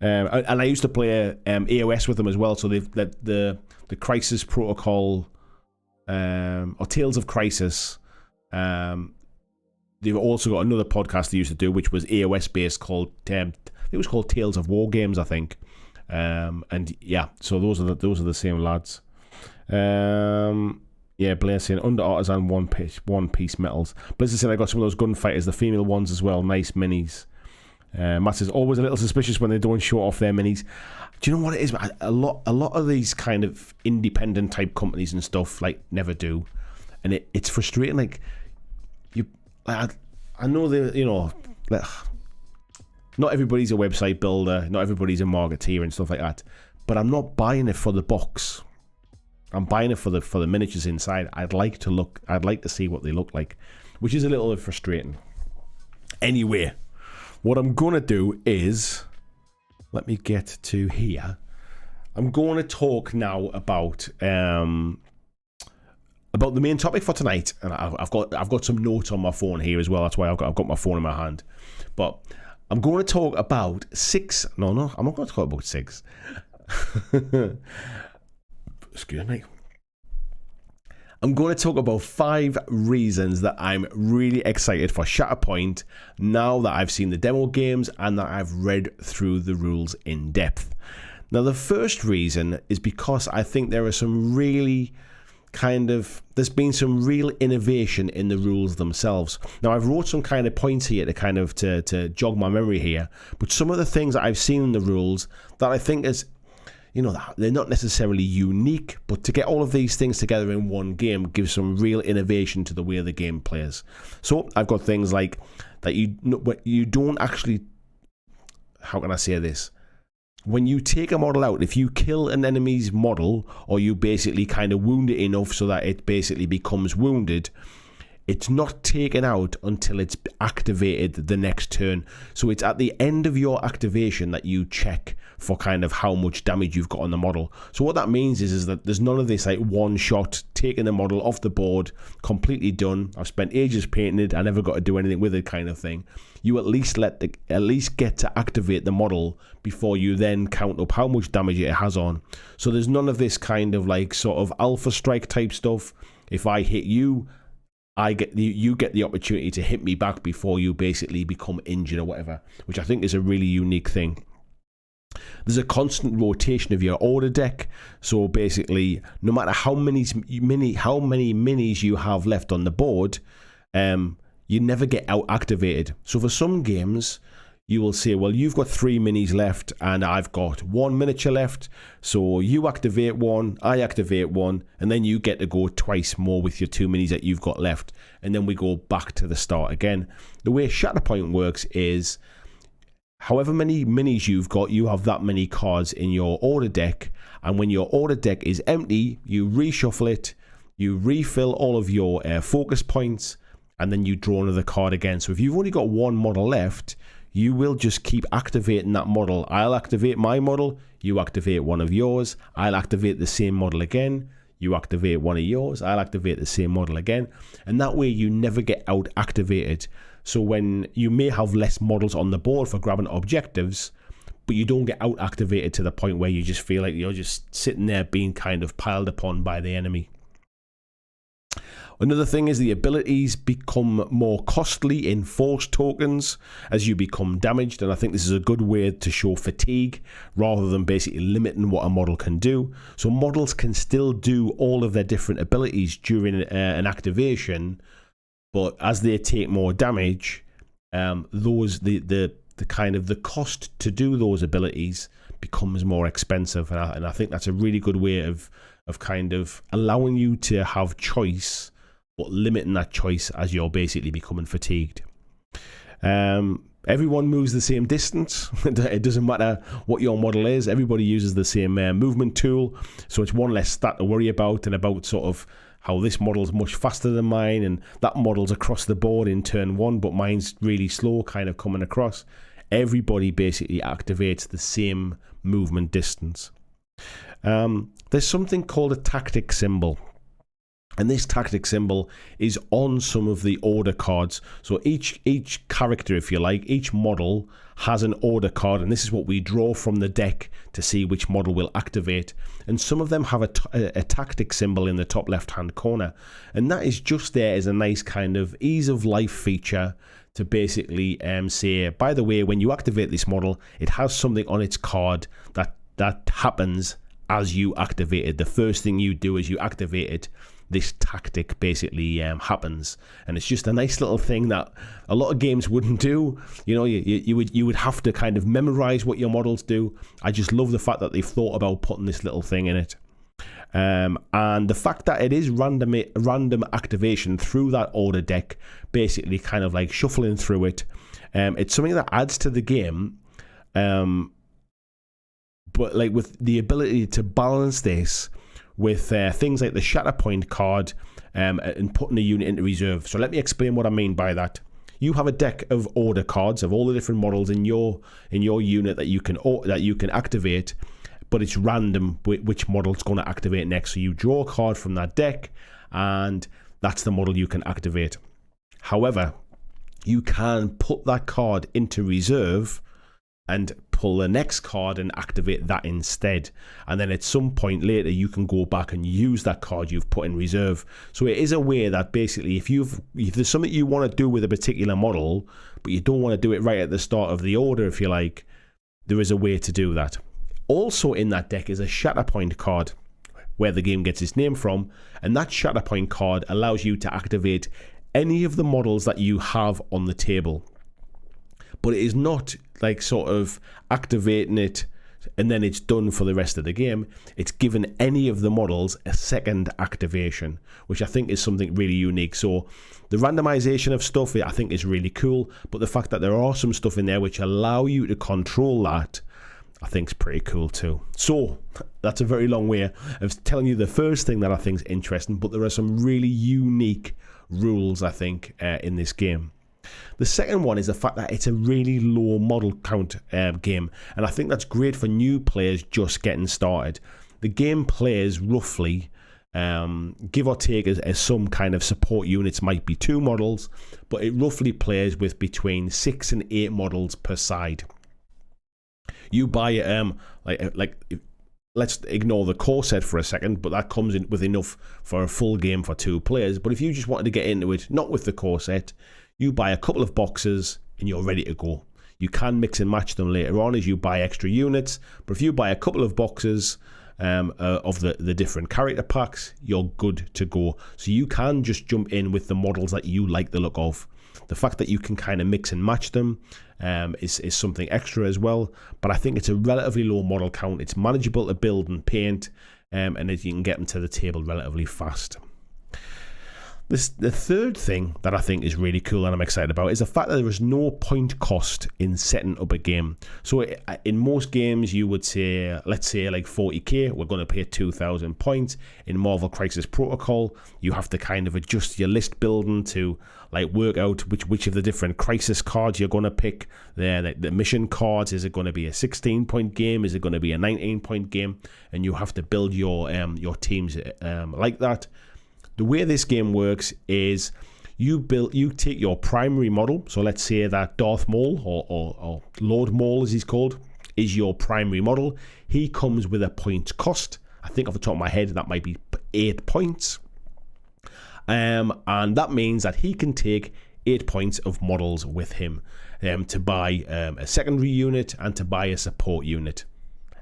And I used to play AOS with them as well. So the Crisis Protocol, or Tales of Crisis, they've also got another podcast they used to do, which was AOS based, called it was called Tales of War Games, I think. And yeah, so those are the same lads. Yeah, Blair saying under artisan one piece metals. Blizzard said I got some of those gunfighters, the female ones as well, nice minis. Matt says always a little suspicious when they don't show off their minis. Do you know what it is? A lot of these kind of independent type companies and stuff like never do, and it's frustrating. Like I know not everybody's a website builder, not everybody's a marketeer and stuff like that, but I'm not buying it for the box. I'm buying it for the miniatures inside. I'd like to see what they look like, which is a little bit frustrating. Anyway, what I'm gonna do is, let me get to here. I'm going to talk now about the main topic for tonight, and I've got some notes on my phone here as well. That's why I've got my phone in my hand. But I'm going to talk about I'm not going to talk about 6. Excuse me. I'm going to talk about 5 reasons that I'm really excited for Shatterpoint now that I've seen the demo games and that I've read through the rules in depth. Now, the first reason is because I think there are some really there's been some real innovation in the rules themselves. Now, I've wrote some kind of points here to jog my memory here, but some of the things that I've seen in the rules that I think is, they're not necessarily unique, but to get all of these things together in one game gives some real innovation to the way the game plays. So I've got things like that you don't actually, how can I say this? When you take a model out, if you kill an enemy's model, or you basically kind of wound it enough so that it basically becomes wounded, it's not taken out until it's activated the next turn. So it's at the end of your activation that you check for kind of how much damage you've got on the model. So what that means is that there's none of this like one shot, taking the model off the board, completely done, I've spent ages painting it, I never got to do anything with it kind of thing. You at least get to activate the model before you then count up how much damage it has on. So there's none of this kind of like sort of alpha strike type stuff. If I hit you, you get the opportunity to hit me back before you basically become injured or whatever, which I think is a really unique thing. There's a constant rotation of your order deck, so basically no matter how many minis you have left on the board, you never get out activated. So for some games you will say, well, you've got 3 minis left and I've got 1 miniature left, so you activate 1, I activate 1, and then you get to go twice more with your 2 minis that you've got left, and then we go back to the start again. The way Shatterpoint works is however many minis you've got, you have that many cards in your order deck. And when your order deck is empty, you reshuffle it, you refill all of your focus points, and then you draw another card again. So if you've only got one model left, you will just keep activating that model. I'll activate my model, you activate one of yours, I'll activate the same model again, you activate one of yours, I'll activate the same model again. And that way you never get out activated. So when you may have less models on the board for grabbing objectives, but you don't get out activated to the point where you just feel like you're just sitting there being kind of piled upon by the enemy. Another thing is the abilities become more costly in force tokens as you become damaged, and I think this is a good way to show fatigue rather than basically limiting what a model can do. So models can still do all of their different abilities during an activation, but as they take more damage, the kind of the cost to do those abilities becomes more expensive, and I think that's a really good way of kind of allowing you to have choice, but limiting that choice as you're basically becoming fatigued. Everyone moves the same distance. It doesn't matter what your model is. Everybody uses the same movement tool. So it's one less stat to worry about, and about sort of how this model's much faster than mine, and that model's across the board in turn one, but mine's really slow kind of coming across. Everybody basically activates the same movement distance. There's something called a tactic symbol. And this tactic symbol is on some of the order cards. So each character, if you like, each model has an order card, and this is what we draw from the deck to see which model will activate. And some of them have a tactic symbol in the top left-hand corner, and that is just there as a nice kind of ease of life feature to basically say, by the way, when you activate this model, it has something on its card that happens as you activate it. The first thing you do as you activate it, this tactic basically happens, and it's just a nice little thing that a lot of games wouldn't do. You know, you would have to kind of memorize what your models do. I just love the fact that they've thought about putting this little thing in it, and the fact that it is random activation through that order deck, basically kind of like shuffling through it. It's something that adds to the game, but like with the ability to balance this with things like the Shatterpoint card and putting a unit into reserve. So let me explain what I mean by that. You have a deck of order cards of all the different models in your unit that you can activate, but it's random which model is going to activate next. So you draw a card from that deck, and that's the model you can activate. However, you can put that card into reserve and pull the next card and activate that instead, and then at some point later you can go back and use that card you've put in reserve. So it is a way that basically if there's something you want to do with a particular model but you don't want to do it right at the start of the order, if you like, there is a way to do that. Also in that deck is a Shatterpoint card, where the game gets its name from, and that Shatterpoint card allows you to activate any of the models that you have on the table. But it is not like sort of activating it and then it's done for the rest of the game. It's given any of the models a second activation, which I think is something really unique. So the randomization of stuff I think is really cool, but the fact that there are some stuff in there which allow you to control that, I think is pretty cool too. So that's a very long way of telling you the first thing that I think is interesting, but there are some really unique rules, I think, in this game. The second one is the fact that it's a really low model count game, and I think that's great for new players just getting started. The game plays roughly, give or take, as some kind of support units might be 2 models, but it roughly plays with between 6 and 8 models per side. You buy let's ignore the core set for a second, but that comes in with enough for a full game for 2 players. But if you just wanted to get into it, not with the core set, you buy a couple of boxes and you're ready to go. You can mix and match them later on as you buy extra units, but if you buy a couple of boxes of the different character packs, you're good to go. So you can just jump in with the models that you like the look of. The fact that you can kind of mix and match them is something extra as well, but I think it's a relatively low model count. It's manageable to build and paint, and you can get them to the table relatively fast. The third thing that I think is really cool and I'm excited about is the fact that there is no point cost in setting up a game. So in most games you would say, let's say like 40k, we're going to pay 2,000 points. In Marvel Crisis Protocol, you have to kind of adjust your list building to like work out which of the different crisis cards you're going to pick. The mission cards, is it going to be a 16-point game? Is it going to be a 19-point game? And you have to build your teams like that. The way this game works is you take your primary model. So let's say that Darth Maul or Lord Maul, as he's called, is your primary model. He comes with a point cost. I think off the top of my head that might be 8 points. And that means that he can take 8 points of models with him to buy a secondary unit and to buy a support unit.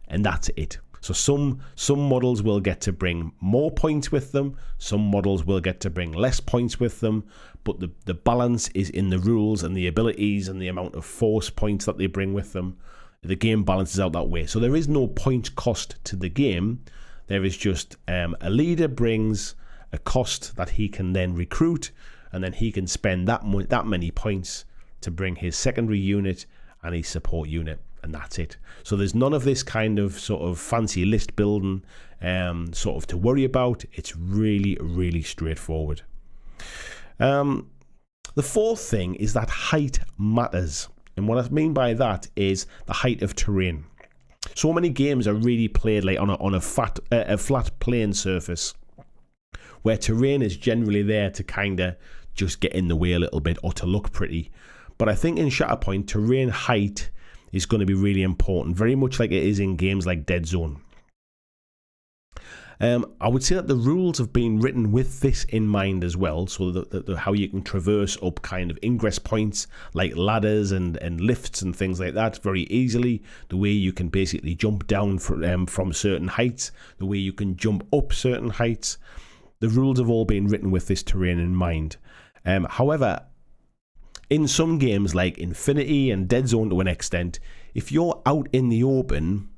And that's it. So some models will get to bring more points with them. Some models will get to bring less points with them. But the balance is in the rules and the abilities and the amount of force points that they bring with them. The game balances out that way. So there is no point cost to the game. There is just a leader brings a cost that he can then recruit, and then he can spend that many points to bring his secondary unit and his support unit. And that's it. So there's none of this kind of sort of fancy list building sort of to worry about. It's really, really straightforward. The fourth thing is that height matters. And what I mean by that is the height of terrain. So many games are really played like on a flat plane surface, where terrain is generally there to kind of just get in the way a little bit or to look pretty. But I think in Shatterpoint, terrain height is going to be really important, very much like it is in games like Dead Zone. I would say that the rules have been written with this in mind as well, so how you can traverse up kind of ingress points like ladders and lifts and things like that very easily, the way you can basically jump down from certain heights, the way you can jump up certain heights. The rules have all been written with this terrain in mind. However, in some games like Infinity and Dead Zone to an extent, if you're out in the open,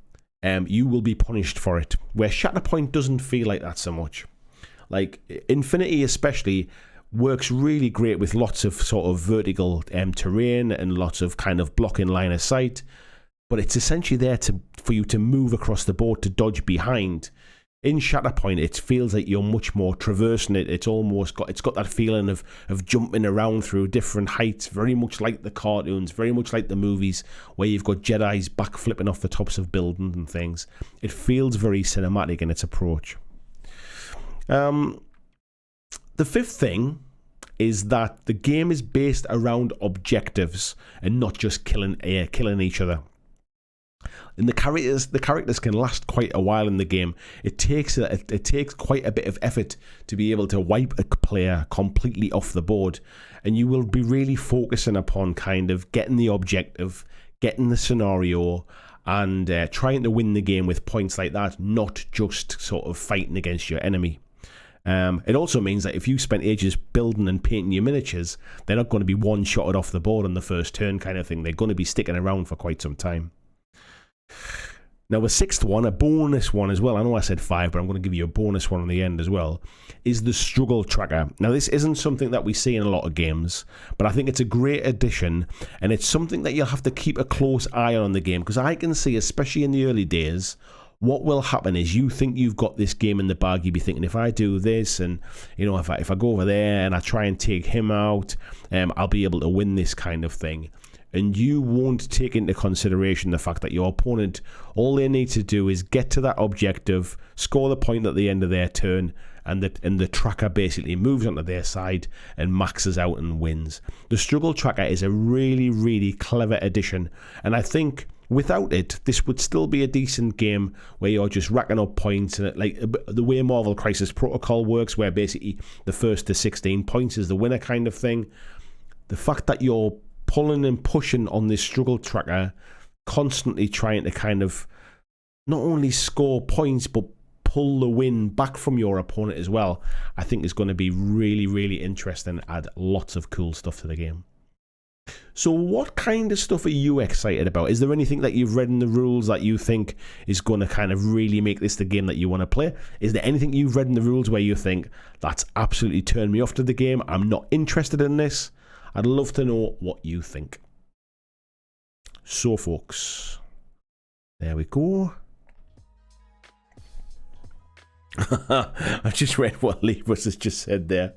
you will be punished for it. Where Shatterpoint doesn't feel like that so much. Like Infinity especially works really great with lots of sort of vertical terrain and lots of kind of blocking line of sight, but it's essentially there for you to move across the board to dodge behind. In Shatterpoint, it feels like you're much more traversing it. It's got that feeling of jumping around through different heights, very much like the cartoons, very much like the movies, where you've got Jedis backflipping off the tops of buildings and things. It feels very cinematic in its approach. The fifth thing is that the game is based around objectives and not just killing each other. And the characters can last quite a while in the game. It takes quite a bit of effort to be able to wipe a player completely off the board, and you will be really focusing upon kind of getting the objective, getting the scenario, and trying to win the game with points like that, not just sort of fighting against your enemy. It also means that if you spent ages building and painting your miniatures, they're not going to be one-shotted off the board on the first turn kind of thing. They're going to be sticking around for quite some time. Now the sixth one, a bonus one as well, I know I said 5, but I'm going to give you a bonus one on the end as well, is the struggle tracker. Now this isn't something that we see in a lot of games, but I think it's a great addition, and it's something that you'll have to keep a close eye on the game, because I can see, especially in the early days, what will happen is you think you've got this game in the bag. You'll be thinking, if I do this, and you know, if I go over there and I try and take him out, I'll be able to win this kind of thing. And you won't take into consideration the fact that your opponent, all they need to do is get to that objective, score the point at the end of their turn, and the tracker basically moves onto their side and maxes out and wins. The struggle tracker is a really, really clever addition, and I think without it, this would still be a decent game where you're just racking up points, and like the way Marvel Crisis Protocol works, where basically the first to 16 points is the winner kind of thing. The fact that you're pulling and pushing on this struggle tracker, constantly trying to kind of not only score points but pull the win back from your opponent as well, I think is going to be really, really interesting and add lots of cool stuff to the game. So what kind of stuff are you excited about? Is there anything that you've read in the rules that you think is going to kind of really make this the game that you want to play? Is there anything you've read in the rules where you think, that's absolutely turned me off to the game, I'm not interested in this? I'd love to know what you think. So, folks, there we go. I just read what Libras has just said there.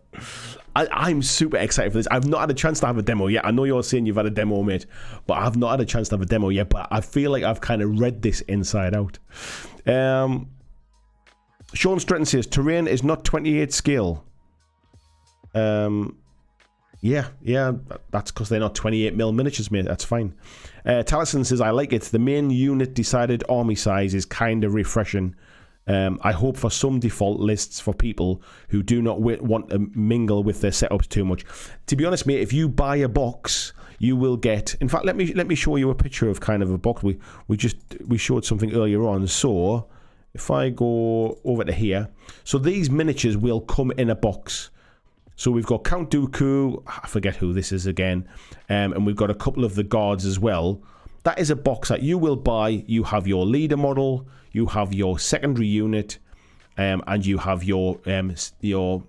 I'm super excited for this. I've not had a chance to have a demo yet. I know you're saying you've had a demo, mate, but I've not had a chance to have a demo yet. But I feel like I've kind of read this inside out. Sean Stratton says, terrain is not 28 scale. Yeah, that's because they're not 28mm miniatures, mate. That's fine. Taliesin says, I like it. The main unit decided army size is kind of refreshing. I hope for some default lists for people who do not want to mingle with their setups too much. To be honest, mate, if you buy a box, you will get. In fact, let me show you a picture of kind of a box. We showed something earlier on. So if I go over to here, so these miniatures will come in a box. So we've got Count Dooku. I forget who this is again, and we've got a couple of the guards as well. That is a box that you will buy. You have your leader model, you have your secondary unit, and you have your what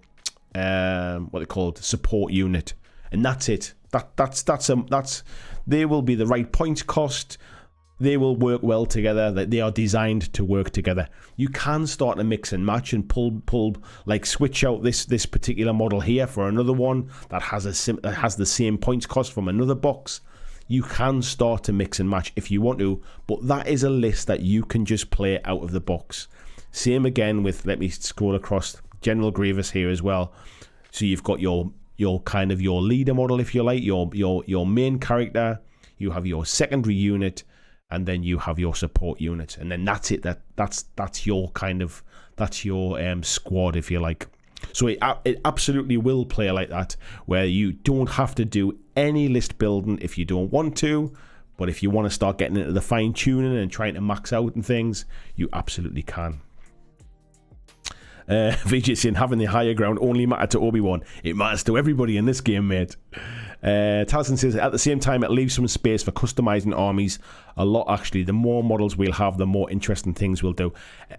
they called support unit, and that's it. That's they will be the right point cost. They will work well together. That they are designed to work together. You can start to mix and match and pull like switch out this particular model here for another one that has the same points cost from another box. You can start to mix and match if you want to, but that is a list that you can just play out of the box. Same again with, let me scroll across, General Grievous here as well. So you've got your kind of your leader model, if you like, your main character, you have your secondary unit, and then you have your support unit, and then that's it. That's your kind of, that's your squad, if you like. So it absolutely will play like that, where you don't have to do any list building if you don't want to, but if you want to start getting into the fine tuning and trying to max out and things, you absolutely can. VJ saying, having the higher ground only matter to Obi-Wan. It matters to everybody in this game, mate. Taliesin says, at the same time, it leaves some space for customizing armies. A lot, actually. The more models we'll have, the more interesting things we'll do.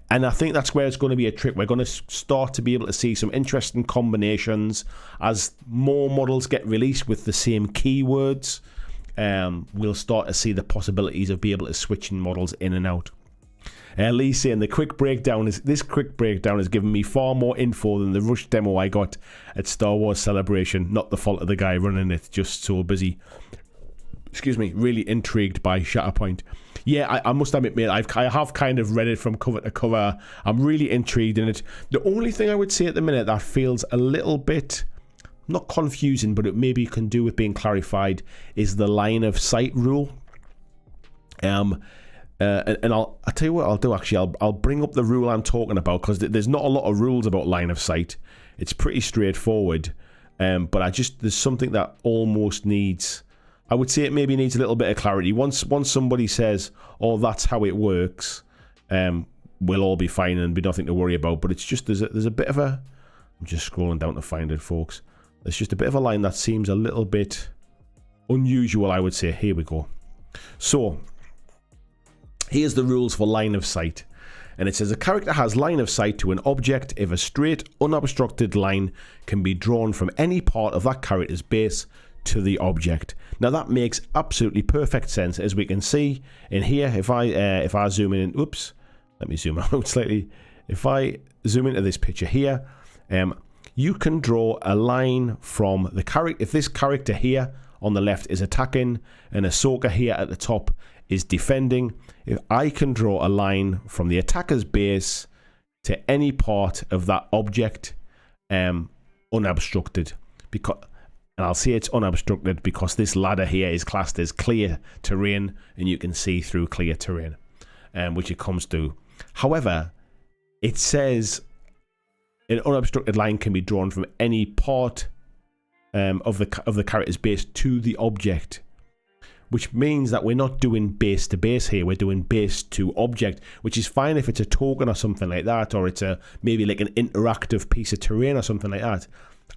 And I think that's where it's going to be a trick. We're going to start to be able to see some interesting combinations as more models get released with the same keywords. We'll start to see the possibilities of being able to switching models in and out. Lee saying, this quick breakdown has given me far more info than the rush demo I got at Star Wars Celebration. Not the fault of the guy running it, just so busy. Excuse me, really intrigued by Shatterpoint. Yeah, I must admit, mate, I have kind of read it from cover to cover. I'm really intrigued in it. The only thing I would say at the minute that feels a little bit, not confusing, but it maybe can do with being clarified, is the line of sight rule. And I'll tell you what I'll do, actually. I'll bring up the rule I'm talking about, because there's not a lot of rules about line of sight. It's pretty straightforward. But there's something that almost needs, I would say it maybe needs a little bit of clarity. Once somebody says, oh, that's how it works, we'll all be fine and be nothing to worry about. But it's just, there's a bit of a, I'm just scrolling down to find it, folks. There's just a bit of a line that seems a little bit unusual, I would say. Here we go. So, here's the rules for line of sight. And it says a character has line of sight to an object if a straight, unobstructed line can be drawn from any part of that character's base to the object. Now that makes absolutely perfect sense, as we can see in here. If I zoom in, oops, let me zoom out slightly. If I zoom into this picture here, you can draw a line from the character. If this character here on the left is attacking and Ahsoka here at the top is defending, if I can draw a line from the attacker's base to any part of that object unobstructed, because, and I'll say it's unobstructed because this ladder here is classed as clear terrain and you can see through clear terrain, which it comes to. However, it says an unobstructed line can be drawn from any part of the character's base to the object, which means that we're not doing base to base here. We're doing base to object, which is fine if it's a token or something like that, or it's maybe like an interactive piece of terrain or something like that.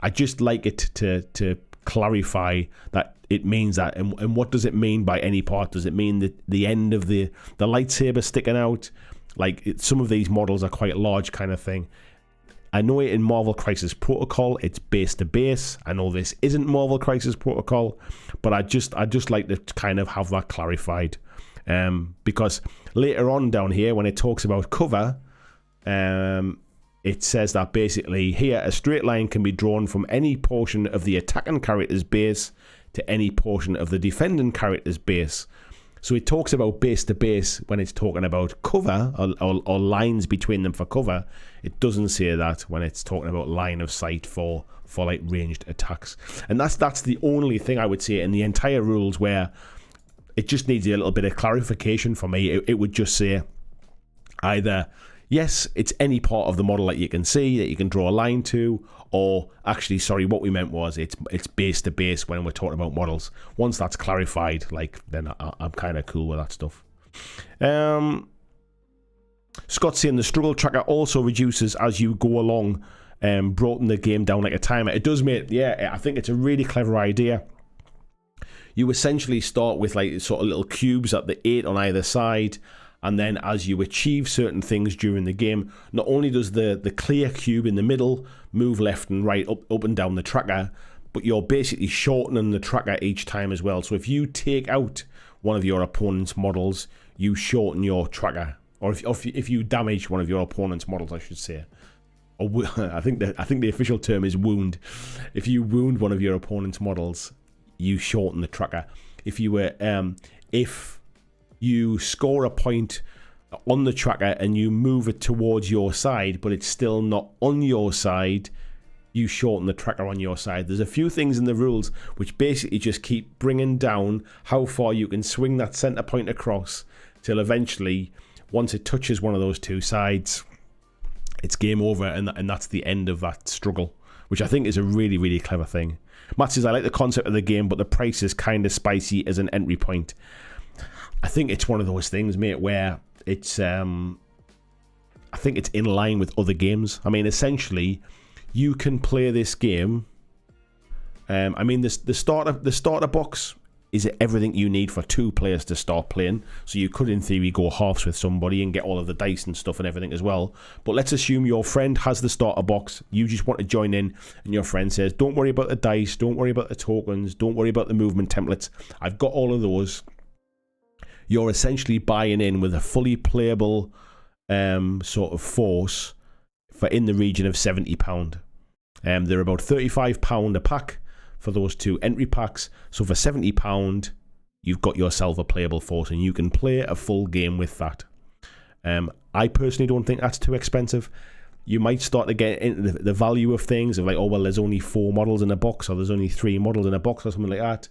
I just like it to clarify that it means that, and what does it mean by any part? Does it mean that the end of the lightsaber sticking out? Like, some of these models are quite large, kind of thing. I know it in Marvel Crisis Protocol, it's base to base. I know this isn't Marvel Crisis Protocol, but I just like to kind of have that clarified, because later on down here when it talks about cover, it says that basically here a straight line can be drawn from any portion of the attacking character's base to any portion of the defending character's base. So it talks about base to base when it's talking about cover or lines between them for cover. It doesn't say that when it's talking about line of sight for like ranged attacks. And that's the only thing I would say in the entire rules where it just needs a little bit of clarification for me. It would just say either, yes, it's any part of the model that you can see, that you can draw a line to, or actually, sorry, what we meant was it's base to base when we're talking about models. Once that's clarified, like, then I'm kind of cool with that stuff. Scott's saying the struggle tracker also reduces as you go along, broaden the game down like a timer. It does, mate. Yeah, I think it's a really clever idea. You essentially start with like sort of little cubes at the 8 on either side, and then as you achieve certain things during the game, not only does the clear cube in the middle move left and right, up and down the tracker, but you're basically shortening the tracker each time as well. So if you take out one of your opponent's models, you shorten your tracker. Or if you damage one of your opponent's models, I should say. Or I think the official term is wound. If you wound one of your opponent's models, you shorten the tracker. If you score a point on the tracker and you move it towards your side, but it's still not on your side, you shorten the tracker on your side. There's a few things in the rules which basically just keep bringing down how far you can swing that center point across, till eventually, once it touches one of those two sides, it's game over, and that's the end of that struggle, which I think is a really, really clever thing. Matt says, I like the concept of the game, but the price is kind of spicy as an entry point. I think it's one of those things, mate, where it's I think it's in line with other games. I mean, essentially, you can play this game. I mean, the starter box is everything you need for 2 players to start playing. So you could, in theory, go halves with somebody and get all of the dice and stuff and everything as well. But let's assume your friend has the starter box. You just want to join in, and your friend says, don't worry about the dice, don't worry about the tokens, don't worry about the movement templates. I've got all of those. You're essentially buying in with a fully playable sort of force for in the region of £70. They're about £35 a pack for those 2 entry packs. So for £70, you've got yourself a playable force, and you can play a full game with that. I personally don't think that's too expensive. You might start to get into the value of things, of like, oh, well, there's only 4 models in a box, or there's only 3 models in a box, or something like that.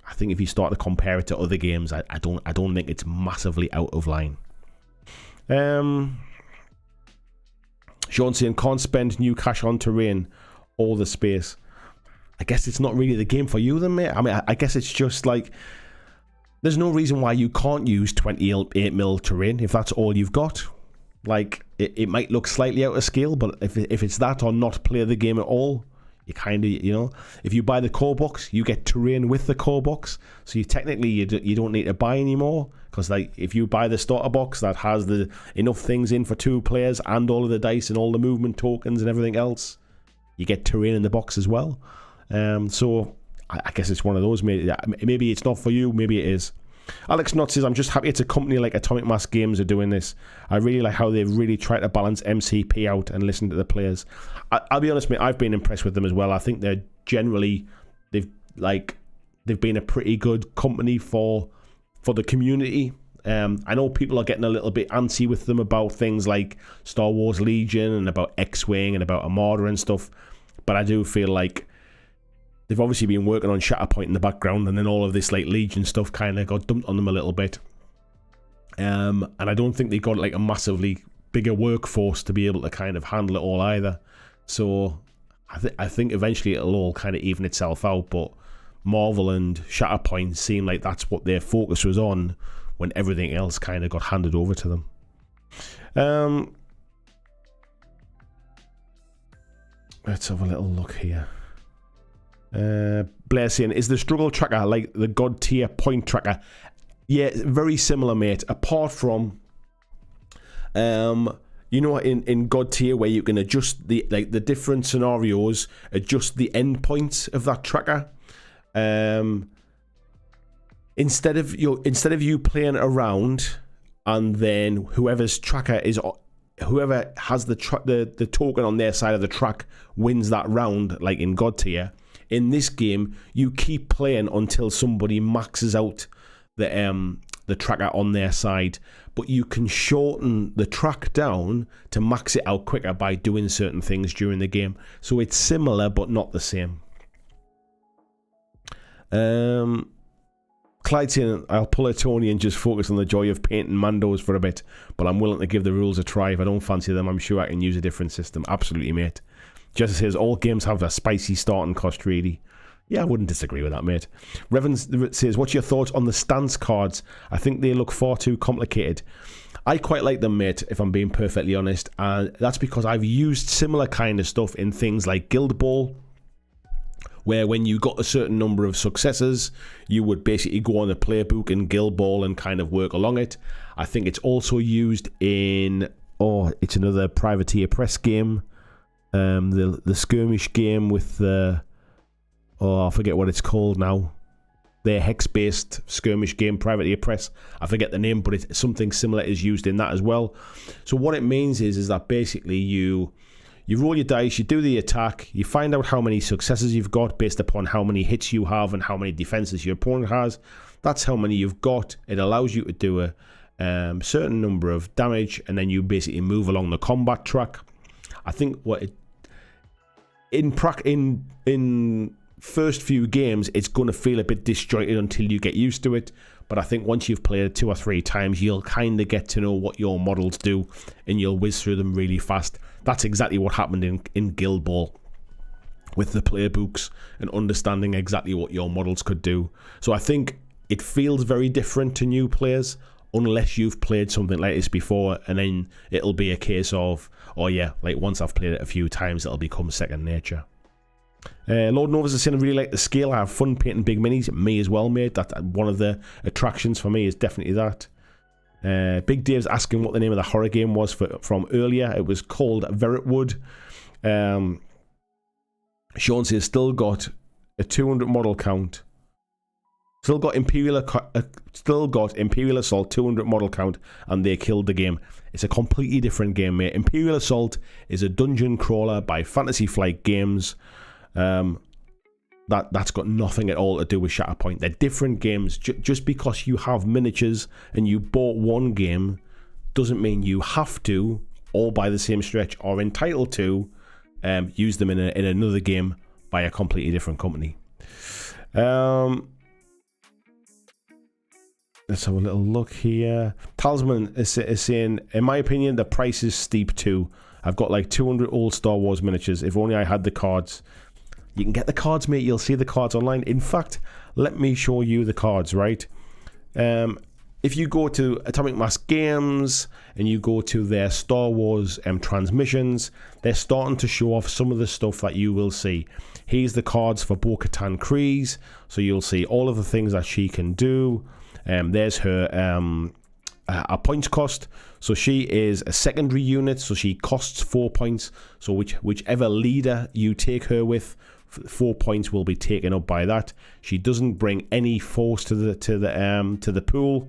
I think if you start to compare it to other games, I don't think it's massively out of line. Sean saying, can't spend new cash on terrain, all the space. I guess it's not really the game for you then, mate. I mean, I guess it's just like, there's no reason why you can't use 28mm terrain if that's all you've got. Like, it might look slightly out of scale, but if it's that, or not play the game at all, you kind of, you know, if you buy the core box, you get terrain with the core box, so you technically you don't need to buy anymore, because like if you buy the starter box that has the enough things in for 2 players and all of the dice and all the movement tokens and everything else, you get terrain in the box as well. So I guess it's one of those. Maybe it's not for you, maybe it is. Alex Knott says, I'm just happy it's a company like Atomic Mass Games are doing this. I really like how they've really tried to balance MCP out and listen to the players. I'll be honest, mate, I've been impressed with them as well. I think they're generally, they've been a pretty good company for the community. I know people are getting a little bit antsy with them about things like Star Wars Legion and about X-Wing and about Armada and stuff, but I do feel like they've obviously been working on Shatterpoint in the background, and then all of this like Legion stuff kind of got dumped on them a little bit. And I don't think they got like a massively bigger workforce to be able to kind of handle it all either. So I think eventually it'll all kind of even itself out, but Marvel and Shatterpoint seem like that's what their focus was on when everything else kind of got handed over to them. Let's have a little look here. Blair saying, is the struggle tracker like the God tier point tracker? Yeah, very similar, mate. Apart from, you know, in God tier where you can adjust the different scenarios, adjust the endpoints of that tracker. Instead of you playing around and then whoever has the token on their side of the track wins that round, like in God tier. In this game, you keep playing until somebody maxes out the tracker on their side, but you can shorten the track down to max it out quicker by doing certain things during the game. So it's similar but not the same. Clyde saying, I'll pull a Tony and just focus on the joy of painting Mandos for a bit, but I'm willing to give the rules a try. If I don't fancy them, I'm sure I can use a different system. Absolutely, mate. Jessica says, all games have a spicy starting cost, really. Yeah, I wouldn't disagree with that, mate. Revan says, what's your thoughts on the stance cards? I think they look far too complicated. I quite like them, mate, if I'm being perfectly honest. And that's because I've used similar kind of stuff in things like Guild Ball, where when you got a certain number of successes, you would basically go on the playbook in Guild Ball and kind of work along it. I think it's also used in, it's another Privateer Press game, the skirmish game with the, I forget what it's called now. Their hex-based skirmish game, Privateer Press. I forget the name, but it's something similar is used in that as well. So what it means is that basically you roll your dice, you do the attack, you find out how many successes you've got based upon how many hits you have and how many defenses your opponent has. That's how many you've got. It allows you to do a certain number of damage, and then you basically move along the combat track. I think in first few games, it's going to feel a bit disjointed until you get used to it. But I think once you've played it 2 or 3 times, you'll kind of get to know what your models do, and you'll whiz through them really fast. That's exactly what happened in Guild Ball with the playbooks and understanding exactly what your models could do. So I think it feels very different to new players unless you've played something like this before, and then it'll be a case of, once I've played it a few times, it'll become second nature. Lord Novus is saying, I really like the scale. I have fun painting big minis. Me as well, mate. That one of the attractions for me is definitely that. Big Dave's asking what the name of the horror game was from earlier. It was called Veritwood. Sean says, still got a 200 model count. Still got Imperial Assault 200 model count, and they killed the game. It's a completely different game, mate. Imperial Assault is a dungeon crawler by Fantasy Flight Games. That's got nothing at all to do with Shatterpoint. They're different games. Just because you have miniatures and you bought one game doesn't mean you have to, all by the same stretch, or entitled to use them in another game by a completely different company. Let's have a little look here. Talisman is saying, in my opinion, the price is steep too. I've got like 200 old Star Wars miniatures. If only I had the cards. You can get the cards, mate. You'll see the cards online. In fact, let me show you the cards, right? If you go to Atomic Mass Games and you go to their Star Wars transmissions, they're starting to show off some of the stuff that you will see. Here's the cards for Bo-Katan Kryze. So you'll see all of the things that she can do. There's her points cost. So she is a secondary unit, so she costs 4 points. So whichever leader you take her with, 4 points will be taken up by that. She doesn't bring any force to the pool.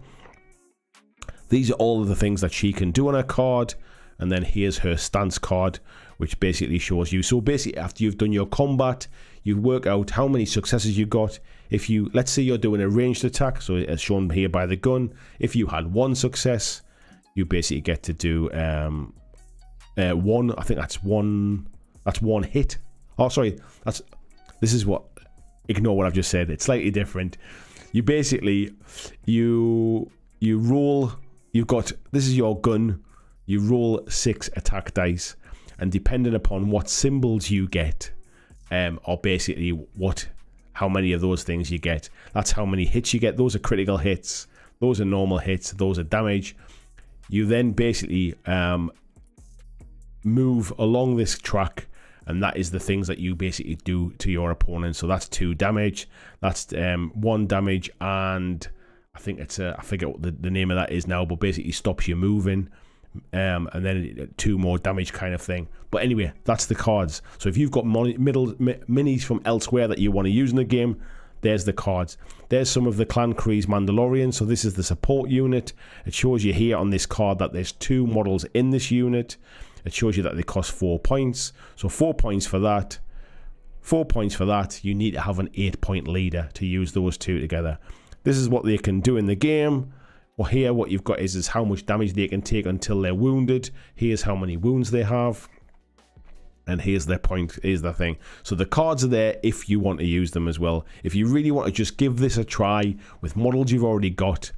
These are all of the things that she can do on her card. And then here's her stance card, which basically shows you. So basically, after you've done your combat, you work out how many successes you got. If you, let's say you're doing a ranged attack, so as shown here by the gun, if you had 1 success, you basically get to do one. I think that's one hit. Oh, sorry, ignore what I've just said. It's slightly different. You basically, you roll, this is your gun, you roll 6 attack dice, and depending upon what symbols you get, or basically how many of those things you get, that's how many hits you get. Those are critical hits, those are normal hits, those are damage. You then basically move along this track, and that is the things that you basically do to your opponent. So that's 2 damage, that's 1 damage, and I think it's I forget what the name of that is now, but basically stops you moving, and then 2 more damage kind of thing. But anyway, that's the cards. So if you've got minis from elsewhere that you want to use in the game, there's the cards. There's some of the Clan Kree's Mandalorians. So this is the support unit. It shows you here on this card that there's 2 models in this unit. It shows you that they cost 4 points. So 4 points for that. 4 points for that. You need to have an 8-point leader to use those 2 together. This is what they can do in the game. Well, here what you've got is how much damage they can take until they're wounded. Here's how many wounds they have. And here's their point, here's the thing. So the cards are there if you want to use them as well. If you really want to just give this a try with models you've already got,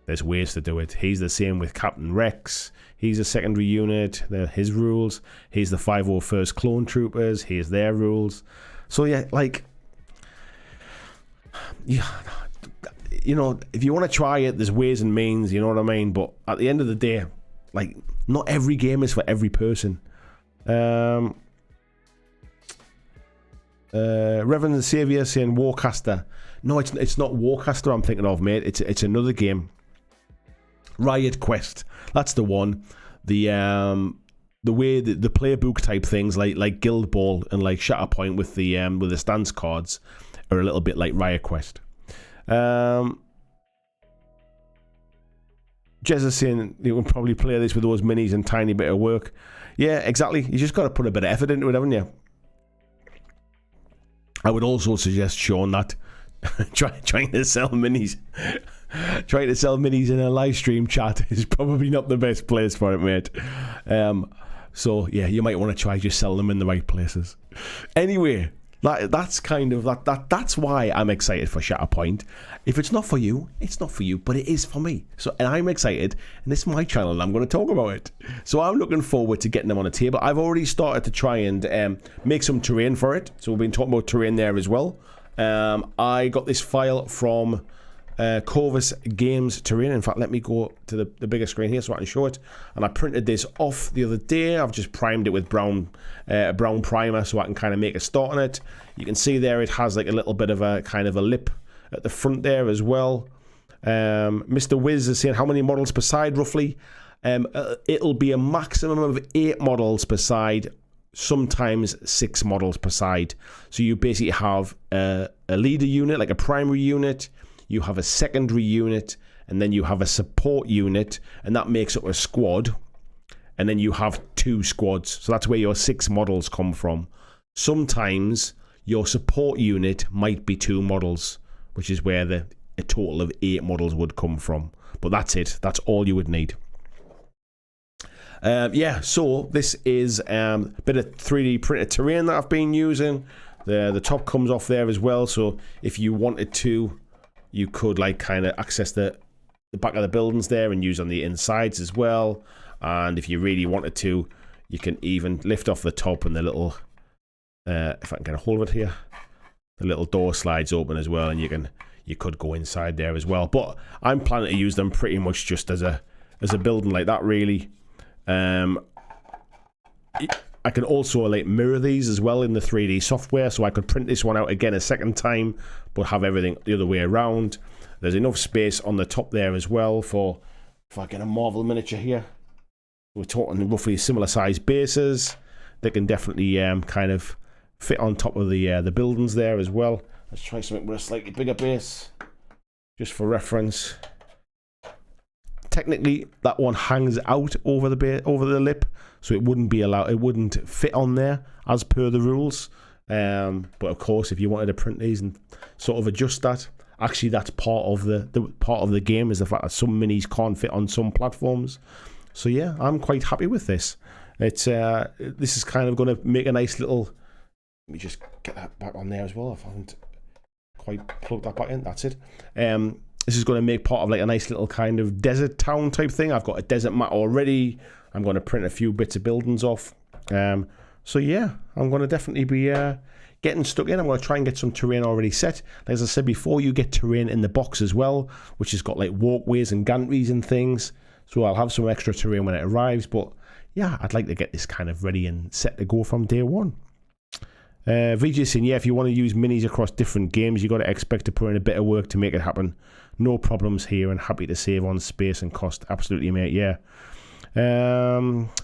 there's ways to do it. He's the same with Captain Rex. He's a secondary unit. They're his rules. He's the 501st Clone Troopers. Here's their rules. So yeah, like, yeah, you know, if you want to try it, there's ways and means, you know what I mean? But at the end of the day, like, not every game is for every person. Reverend the Savior saying Warcaster. No, it's not Warcaster I'm thinking of, mate. It's another game. Riot Quest. That's the one. The way the playbook type things like Guild Ball and like Shatterpoint with the stance cards are a little bit like Riot Quest. Jez is saying you can probably play this with those minis and tiny bit of work. Yeah, exactly. You just got to put a bit of effort into it, haven't you? I would also suggest, Sean, that trying to sell minis in a live stream chat is probably not the best place for it, mate. So yeah, you might want to try just sell them in the right places. Anyway, that's kind of that's why I'm excited for Shatterpoint. If it's not for you, it's not for you, but it is for me. So, and I'm excited, and this is my channel, and I'm going to talk about it. So I'm looking forward to getting them on a table. I've already started to try and make some terrain for it. So we've been talking about terrain there as well. I got this file from Corvus Games Terrain. In fact, let me go to the bigger screen here so I can show it. And I printed this off the other day. I've just primed it with brown primer so I can kind of make a start on it. You can see there it has like a little bit of a kind of a lip at the front there as well. Mr. Wiz is saying how many models per side roughly. It'll be a maximum of 8 models per side, sometimes 6 models per side. So you basically have a leader unit, like a primary unit. You have a secondary unit, and then you have a support unit, and that makes up a squad. And then you have 2 squads. So that's where your 6 models come from. Sometimes your support unit might be 2 models, which is where a total of 8 models would come from. But that's it. That's all you would need. Yeah, so this is a bit of 3D printed terrain that I've been using. The top comes off there as well. So if you wanted to, you could like kind of access the back of the buildings there and use on the insides as well. And if you really wanted to, you can even lift off the top and the little, if I can get a hold of it here, the little door slides open as well, and you could go inside there as well. But I'm planning to use them pretty much just as a building like that, really. I can also like mirror these as well in the 3D software, so I could print this one out again a second time, but have everything the other way around. There's enough space on the top there as well for, if I get a Marvel miniature here, we're talking roughly similar size bases. They can definitely kind of fit on top of the buildings there as well. Let's try something with a slightly bigger base, just for reference. Technically, that one hangs out over the lip, so it wouldn't be allowed. It wouldn't fit on there as per the rules. But of course, if you wanted to print these and sort of adjust that, actually, that's part of the part of the game, is the fact that some minis can't fit on some platforms. So yeah, I'm quite happy with this. It's this is kind of going to make a nice little. Let me just get that back on there as well. I haven't quite plugged that back in. That's it. This is going to make part of like a nice little kind of desert town type thing. I've got a desert map already. I'm going to print a few bits of buildings off. So yeah, I'm going to definitely be getting stuck in. I'm going to try and get some terrain already set. As I said before, you get terrain in the box as well, which has got like walkways and gantries and things. So I'll have some extra terrain when it arrives. But yeah, I'd like to get this kind of ready and set to go from day one. VJ saying, yeah, if you want to use minis across different games, you got to expect to put in a bit of work to make it happen. No problems here, and happy to save on space and cost. Absolutely, mate. Yeah.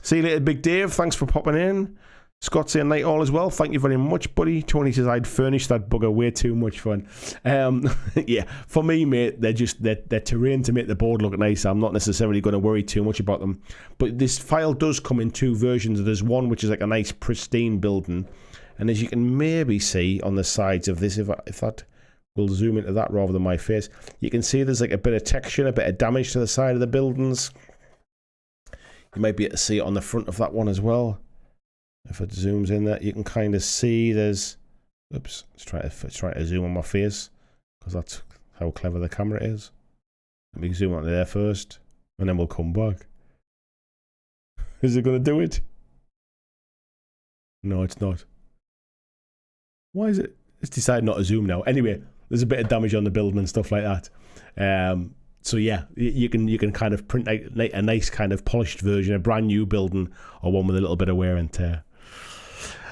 See you later, Big Dave. Thanks for popping in. Scott saying night all as well. Thank you very much, buddy. Tony says I'd furnish that bugger. Way too much fun. Yeah, for me, mate, they're terrain to make the board look nice. I'm not necessarily going to worry too much about them. But this file does come in two versions. There's one which is like a nice pristine building, and as you can maybe see on the sides of this, if that will zoom into that rather than my face, you can see there's like a bit of texture, a bit of damage to the side of the buildings. You might be able to see it on the front of that one as well. If it zooms in there, you can kind of see there's... Oops, let's try to zoom on my face, because that's how clever the camera is. Let me zoom on there first, and then we'll come back. Is it going to do it? No, it's not. Why is it? It's decided not to zoom now. Anyway, there's a bit of damage on the building and stuff like that. So yeah, you can kind of print a nice kind of polished version, a brand new building, or one with a little bit of wear and tear.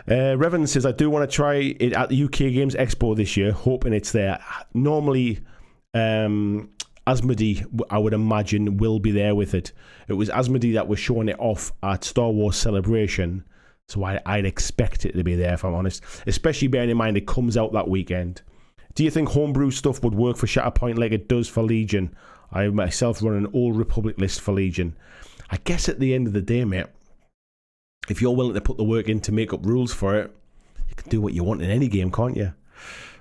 Revan says, I do want to try it at the UK Games Expo this year, hoping it's there. Normally, Asmodee, I would imagine, will be there with it. It was Asmodee that was showing it off at Star Wars Celebration, so I'd expect it to be there, if I'm honest. Especially bearing in mind it comes out that weekend. Do you think homebrew stuff would work for Shatterpoint like it does for Legion? I myself run an Old Republic list for Legion. I guess at the end of the day, mate, if you're willing to put the work in to make up rules for it, you can do what you want in any game, can't you?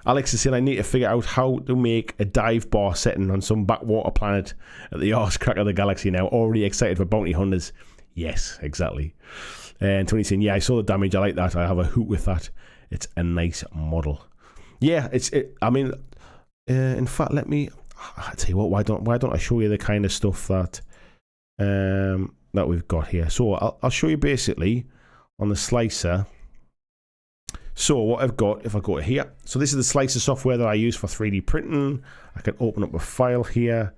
Alex is saying, I need to figure out how to make a dive bar setting on some backwater planet at the arse crack of the galaxy now. Already excited for bounty hunters. Yes, exactly. And Tony's saying, yeah, I saw the damage. I like that. I have a hoot with that. It's a nice model. Yeah, I mean, in fact, I'll tell you what, why don't I show you the kind of stuff that that we've got here. So I'll show you basically on the slicer. So what I've got, if I go to here, so this is the slicer software that I use for 3D printing. I can open up a file here.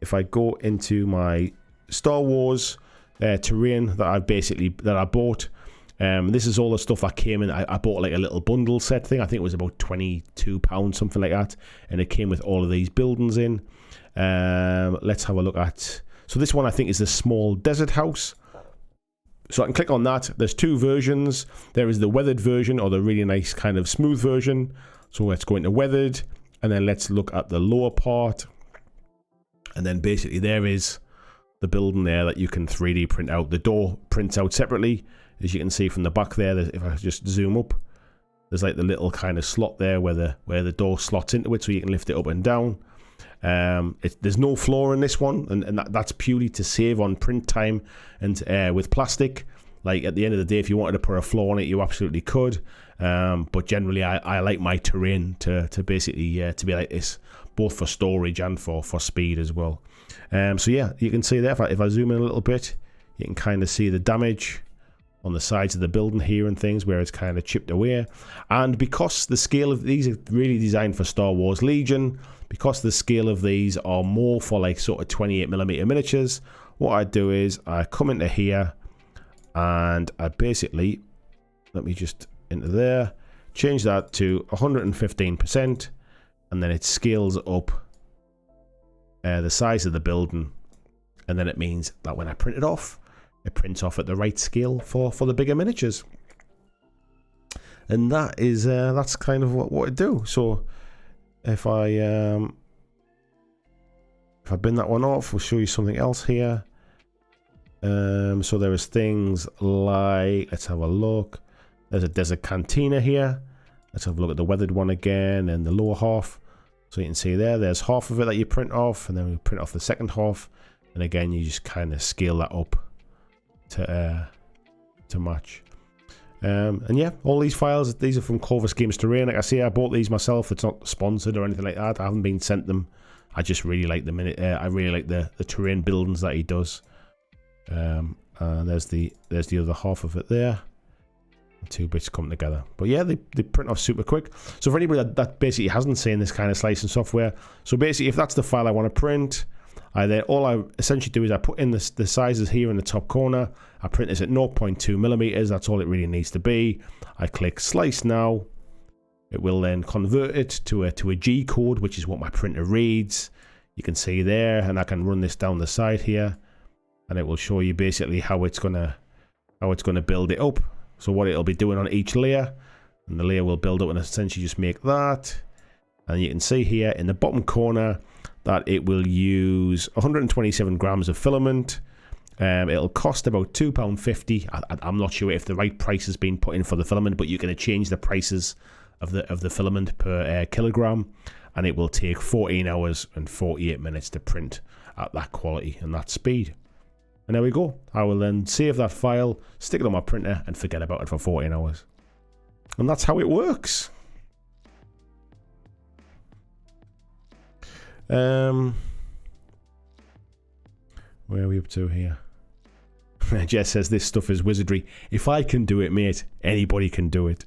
If I go into my Star Wars terrain that I bought, this is all the stuff that came in. I bought like a little bundle set thing. I think it was about £22, something like that, and it came with all of these buildings in. Let's have a look at. So this one I think is the small desert house. So I can click on that. There's two versions. There is the weathered version, or the really nice kind of smooth version. So let's go into weathered, and then let's look at the lower part. And then basically there is the building there that you can 3D print out. The door prints out separately, as you can see from the back there. If I just zoom up, there's like the little kind of slot there where the door slots into it, so you can lift it up and down. There's no floor in this one, and that's purely to save on print time. And with plastic, like at the end of the day, if you wanted to put a floor on it, you absolutely could. But generally, I like my terrain to basically to be like this, both for storage and for speed as well. So yeah, you can see there, if I zoom in a little bit, you can kind of see the damage on the sides of the building here and things where it's kind of chipped away. And because the scale of these are really designed for Star Wars Legion, because the scale of these are more for like sort of 28mm miniatures, what I do is I come into here and I basically, let me just into there, change that to 115%, and then it scales up the size of the building, and then it means that when I print it off, it prints off at the right scale for the bigger miniatures. And that is that's kind of what I do. So if I bin that one off, we'll show you something else here. So there is things like, let's have a look. There's a desert cantina here. Let's have a look at the weathered one again, and the lower half. So you can see there's half of it that you print off, and then we print off the second half, and again you just kind of scale that up to match. And yeah, all these files, these are from Corvus Games Terrain. Like I say, I bought these myself. It's not sponsored or anything like that. I haven't been sent them. I just really like I really like the terrain buildings that he does. And there's the other half of it there. The two bits come together. But yeah, they print off super quick. So for anybody that basically hasn't seen this kind of slicing software, so basically if that's the file I want to print, All I essentially do is I put in the sizes here in the top corner. I print this at 0.2 millimeters. That's all it really needs to be. I click slice now. It will then convert it to a G code, which is what my printer reads. You can see there, and I can run this down the side here, and it will show you basically how it's gonna build it up. So what it'll be doing on each layer, and the layer will build up and essentially just make that. And you can see here in the bottom corner that it will use 127 grams of filament. It'll cost about £2.50. I'm not sure if the right price has been put in for the filament, but you're going to change the prices of the filament per kilogram, and it will take 14 hours and 48 minutes to print at that quality and that speed. And there we go. I will then save that file, stick it on my printer, and forget about it for 14 hours. And that's how it works. Where are we up to here? Jess says this stuff is wizardry. If I can do it, mate, anybody can do it.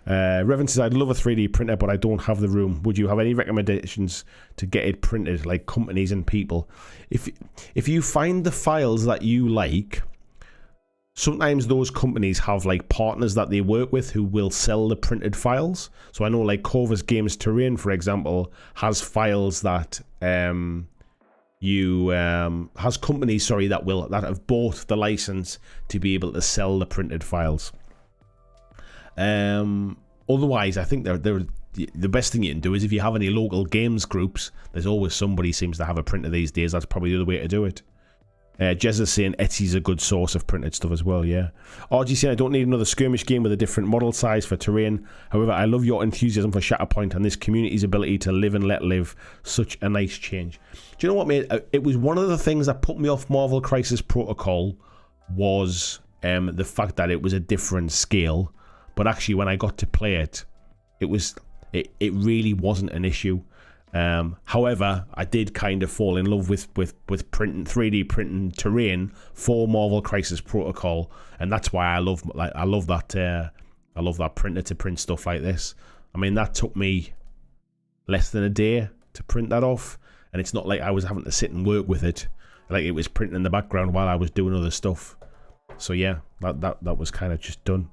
Revan says, I'd love a 3D printer, but I don't have the room. Would you have any recommendations to get it printed, like companies and people? If you find the files that you like, sometimes those companies have like partners that they work with who will sell the printed files. So I know like Corvus Games Terrain, for example, has files that has companies, sorry, that have bought the license to be able to sell the printed files. Otherwise, I think the best thing you can do is if you have any local games groups, there's always somebody seems to have a printer these days. That's probably the other way to do it. Jez is saying Etsy's a good source of printed stuff as well, yeah. RG saying, I don't need another skirmish game with a different model size for terrain. However, I love your enthusiasm for Shatterpoint and this community's ability to live and let live. Such a nice change. Do you know what, mate? It was one of the things that put me off Marvel Crisis Protocol was the fact that it was a different scale. But actually, when I got to play it, it really wasn't an issue. However, I did kind of fall in love with printing 3D printing terrain for Marvel Crisis Protocol, and that's why I love that printer to print stuff like this. I mean, that took me less than a day to print that off, and it's not like I was having to sit and work with it. Like, it was printing in the background while I was doing other stuff. So yeah, that was kind of just done.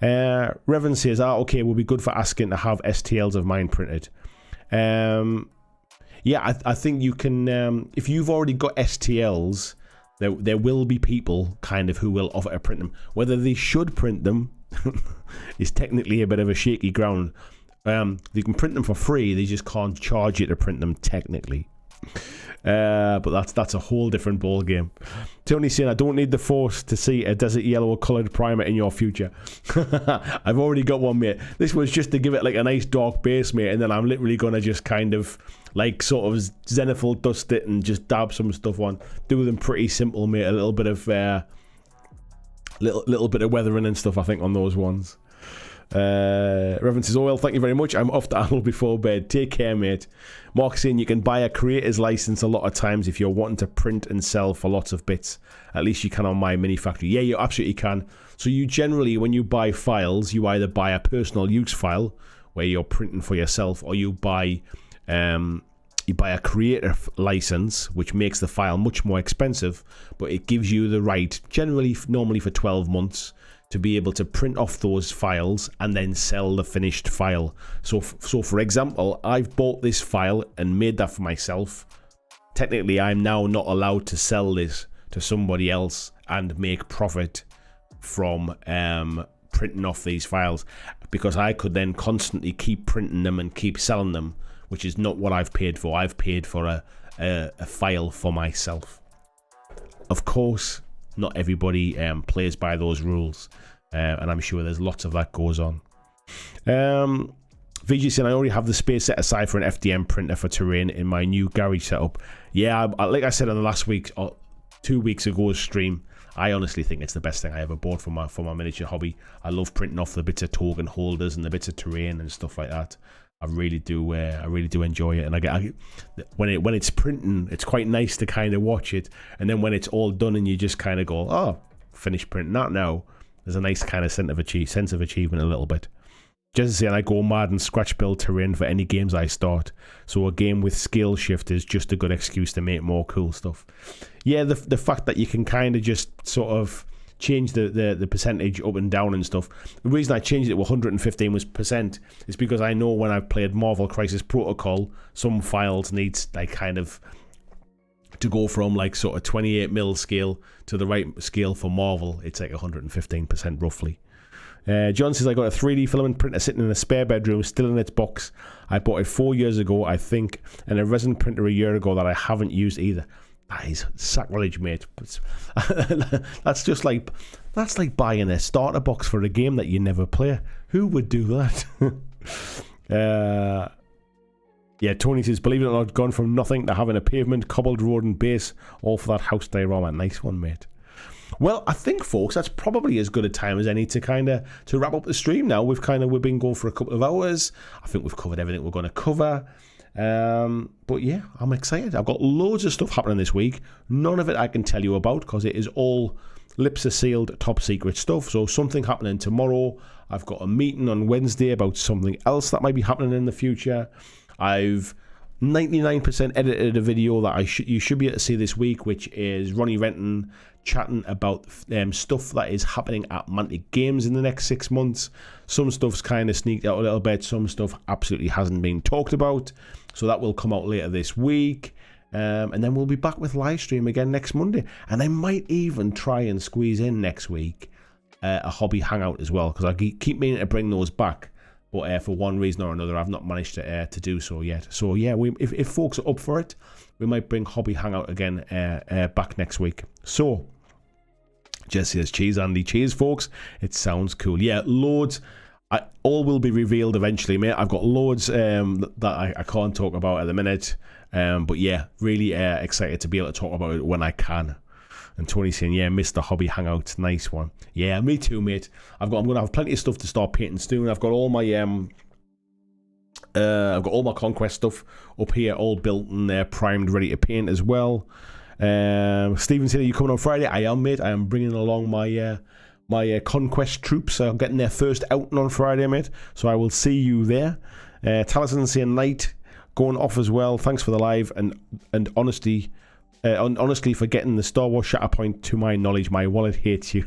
Revan says, okay, will be good for asking to have STLs of mine printed. Yeah, I think you can, if you've already got STLs, there will be people kind of who will offer to print them. Whether they should print them is technically a bit of a shaky ground. You can print them for free, they just can't charge you to print them technically. But that's a whole different ball game. Tony saying, I don't need the Force to see a desert yellow coloured primer in your future. I've already got one, mate. This was just to give it like a nice dark base, mate, and then I'm literally gonna just kind of like sort of zenithal dust it and just dab some stuff on. Do them pretty simple, mate. A little bit of little bit of weathering and stuff, I think, on those ones. Reverend says, oh well, thank you very much, I'm off to Arnold before bed, take care, mate. Mark saying, you can buy a creator's license a lot of times if you're wanting to print and sell for lots of bits. At least you can on My Mini Factory. Yeah, you absolutely can. So you generally, when you buy files, you either buy a personal use file where you're printing for yourself, or you buy a creator license, which makes the file much more expensive, but it gives you the right, normally for 12 months, to be able to print off those files and then sell the finished file. So for example, I've bought this file and made that for myself. Technically, I'm now not allowed to sell this to somebody else and make profit from printing off these files, because I could then constantly keep printing them and keep selling them, which is not what I've paid for. I've paid for a file for myself. Of course, not everybody plays by those rules, and I'm sure there's lots of that goes on. VG saying, I already have the space set aside for an FDM printer for terrain in my new garage setup. Yeah, like I said on the last week or 2 weeks ago's stream, I honestly think it's the best thing I ever bought for my miniature hobby. I love printing off the bits of token holders and the bits of terrain and stuff like that. I really do enjoy it, and when it's printing, it's quite nice to kind of watch it, and then when it's all done and you just kind of go, oh, finished printing that now, there's a nice kind of sense of achievement a little bit. Just saying, I go mad and scratch build terrain for any games I start. So a game with skill shift is just a good excuse to make more cool stuff. Yeah, the fact that you can kind of just sort of change the percentage up and down and stuff. The reason I changed it to 115% is because I know when I've played Marvel Crisis Protocol, some files need like kind of to go from like sort of 28mm scale to the right scale for Marvel. It's like 115% roughly. John says, I got a 3D filament printer sitting in a spare bedroom, still in its box. I bought it 4 years ago, I think, and a resin printer a year ago that I haven't used either. That is sacrilege, mate. That's like buying a starter box for a game that you never play. Who would do that? Yeah, Tony says, believe it or not, gone from nothing to having a pavement, cobbled road and base, all for that house diorama. Nice one, mate. Well, I think, folks, that's probably as good a time as any to wrap up the stream now. We've been going for a couple of hours. I think we've covered everything we're going to cover. But yeah, I'm excited. I've got loads of stuff happening this week. None of it I can tell you about because it is all lips are sealed, top secret stuff. So something happening tomorrow. I've got a meeting on Wednesday about something else that might be happening in the future. I've 99% edited a video that you should be able to see this week, which is Ronnie Renton chatting about stuff that is happening at Mantic Games in the next 6 months. Some stuff's kind of sneaked out a little bit. Some stuff absolutely hasn't been talked about. So that will come out later this week. And then we'll be back with live stream again next Monday. And I might even try and squeeze in next week a hobby hangout as well, because I keep meaning to bring those back. But for one reason or another, I've not managed to do so yet. So yeah, if folks are up for it, we might bring Hobby Hangout again back next week. So, Jesse says, cheers, Andy. Cheers, folks. It sounds cool. Yeah, loads. All will be revealed eventually, mate. I've got loads that I can't talk about at the minute. But yeah, really excited to be able to talk about it when I can. And Tony's saying, yeah, Mr. Hobby Hangout. Nice one. Yeah, me too, mate. I'm going to have plenty of stuff to start painting soon. I've got all my Conquest stuff up here, all built and primed, ready to paint as well. Stephen said, are you coming on Friday? I am, mate. I am bringing along my Conquest troops. I'm getting their first outing on Friday, mate. So I will see you there. Taliesin saying, night going off as well. Thanks for the live and honestly for getting the Star Wars Shatterpoint. To my knowledge, my wallet hates you.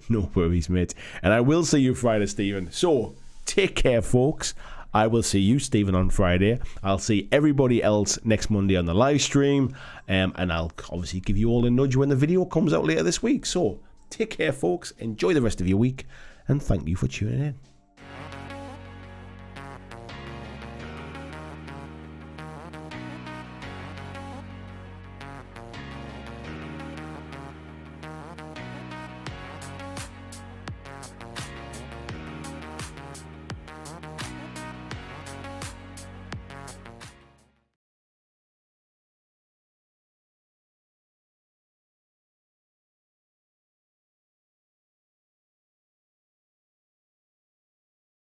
No worries, mate. And I will see you Friday, Stephen. So take care, folks. I will see you, Stephen, on Friday. I'll see everybody else next Monday on the live stream. And I'll obviously give you all a nudge when the video comes out later this week. So take care, folks. Enjoy the rest of your week. And thank you for tuning in.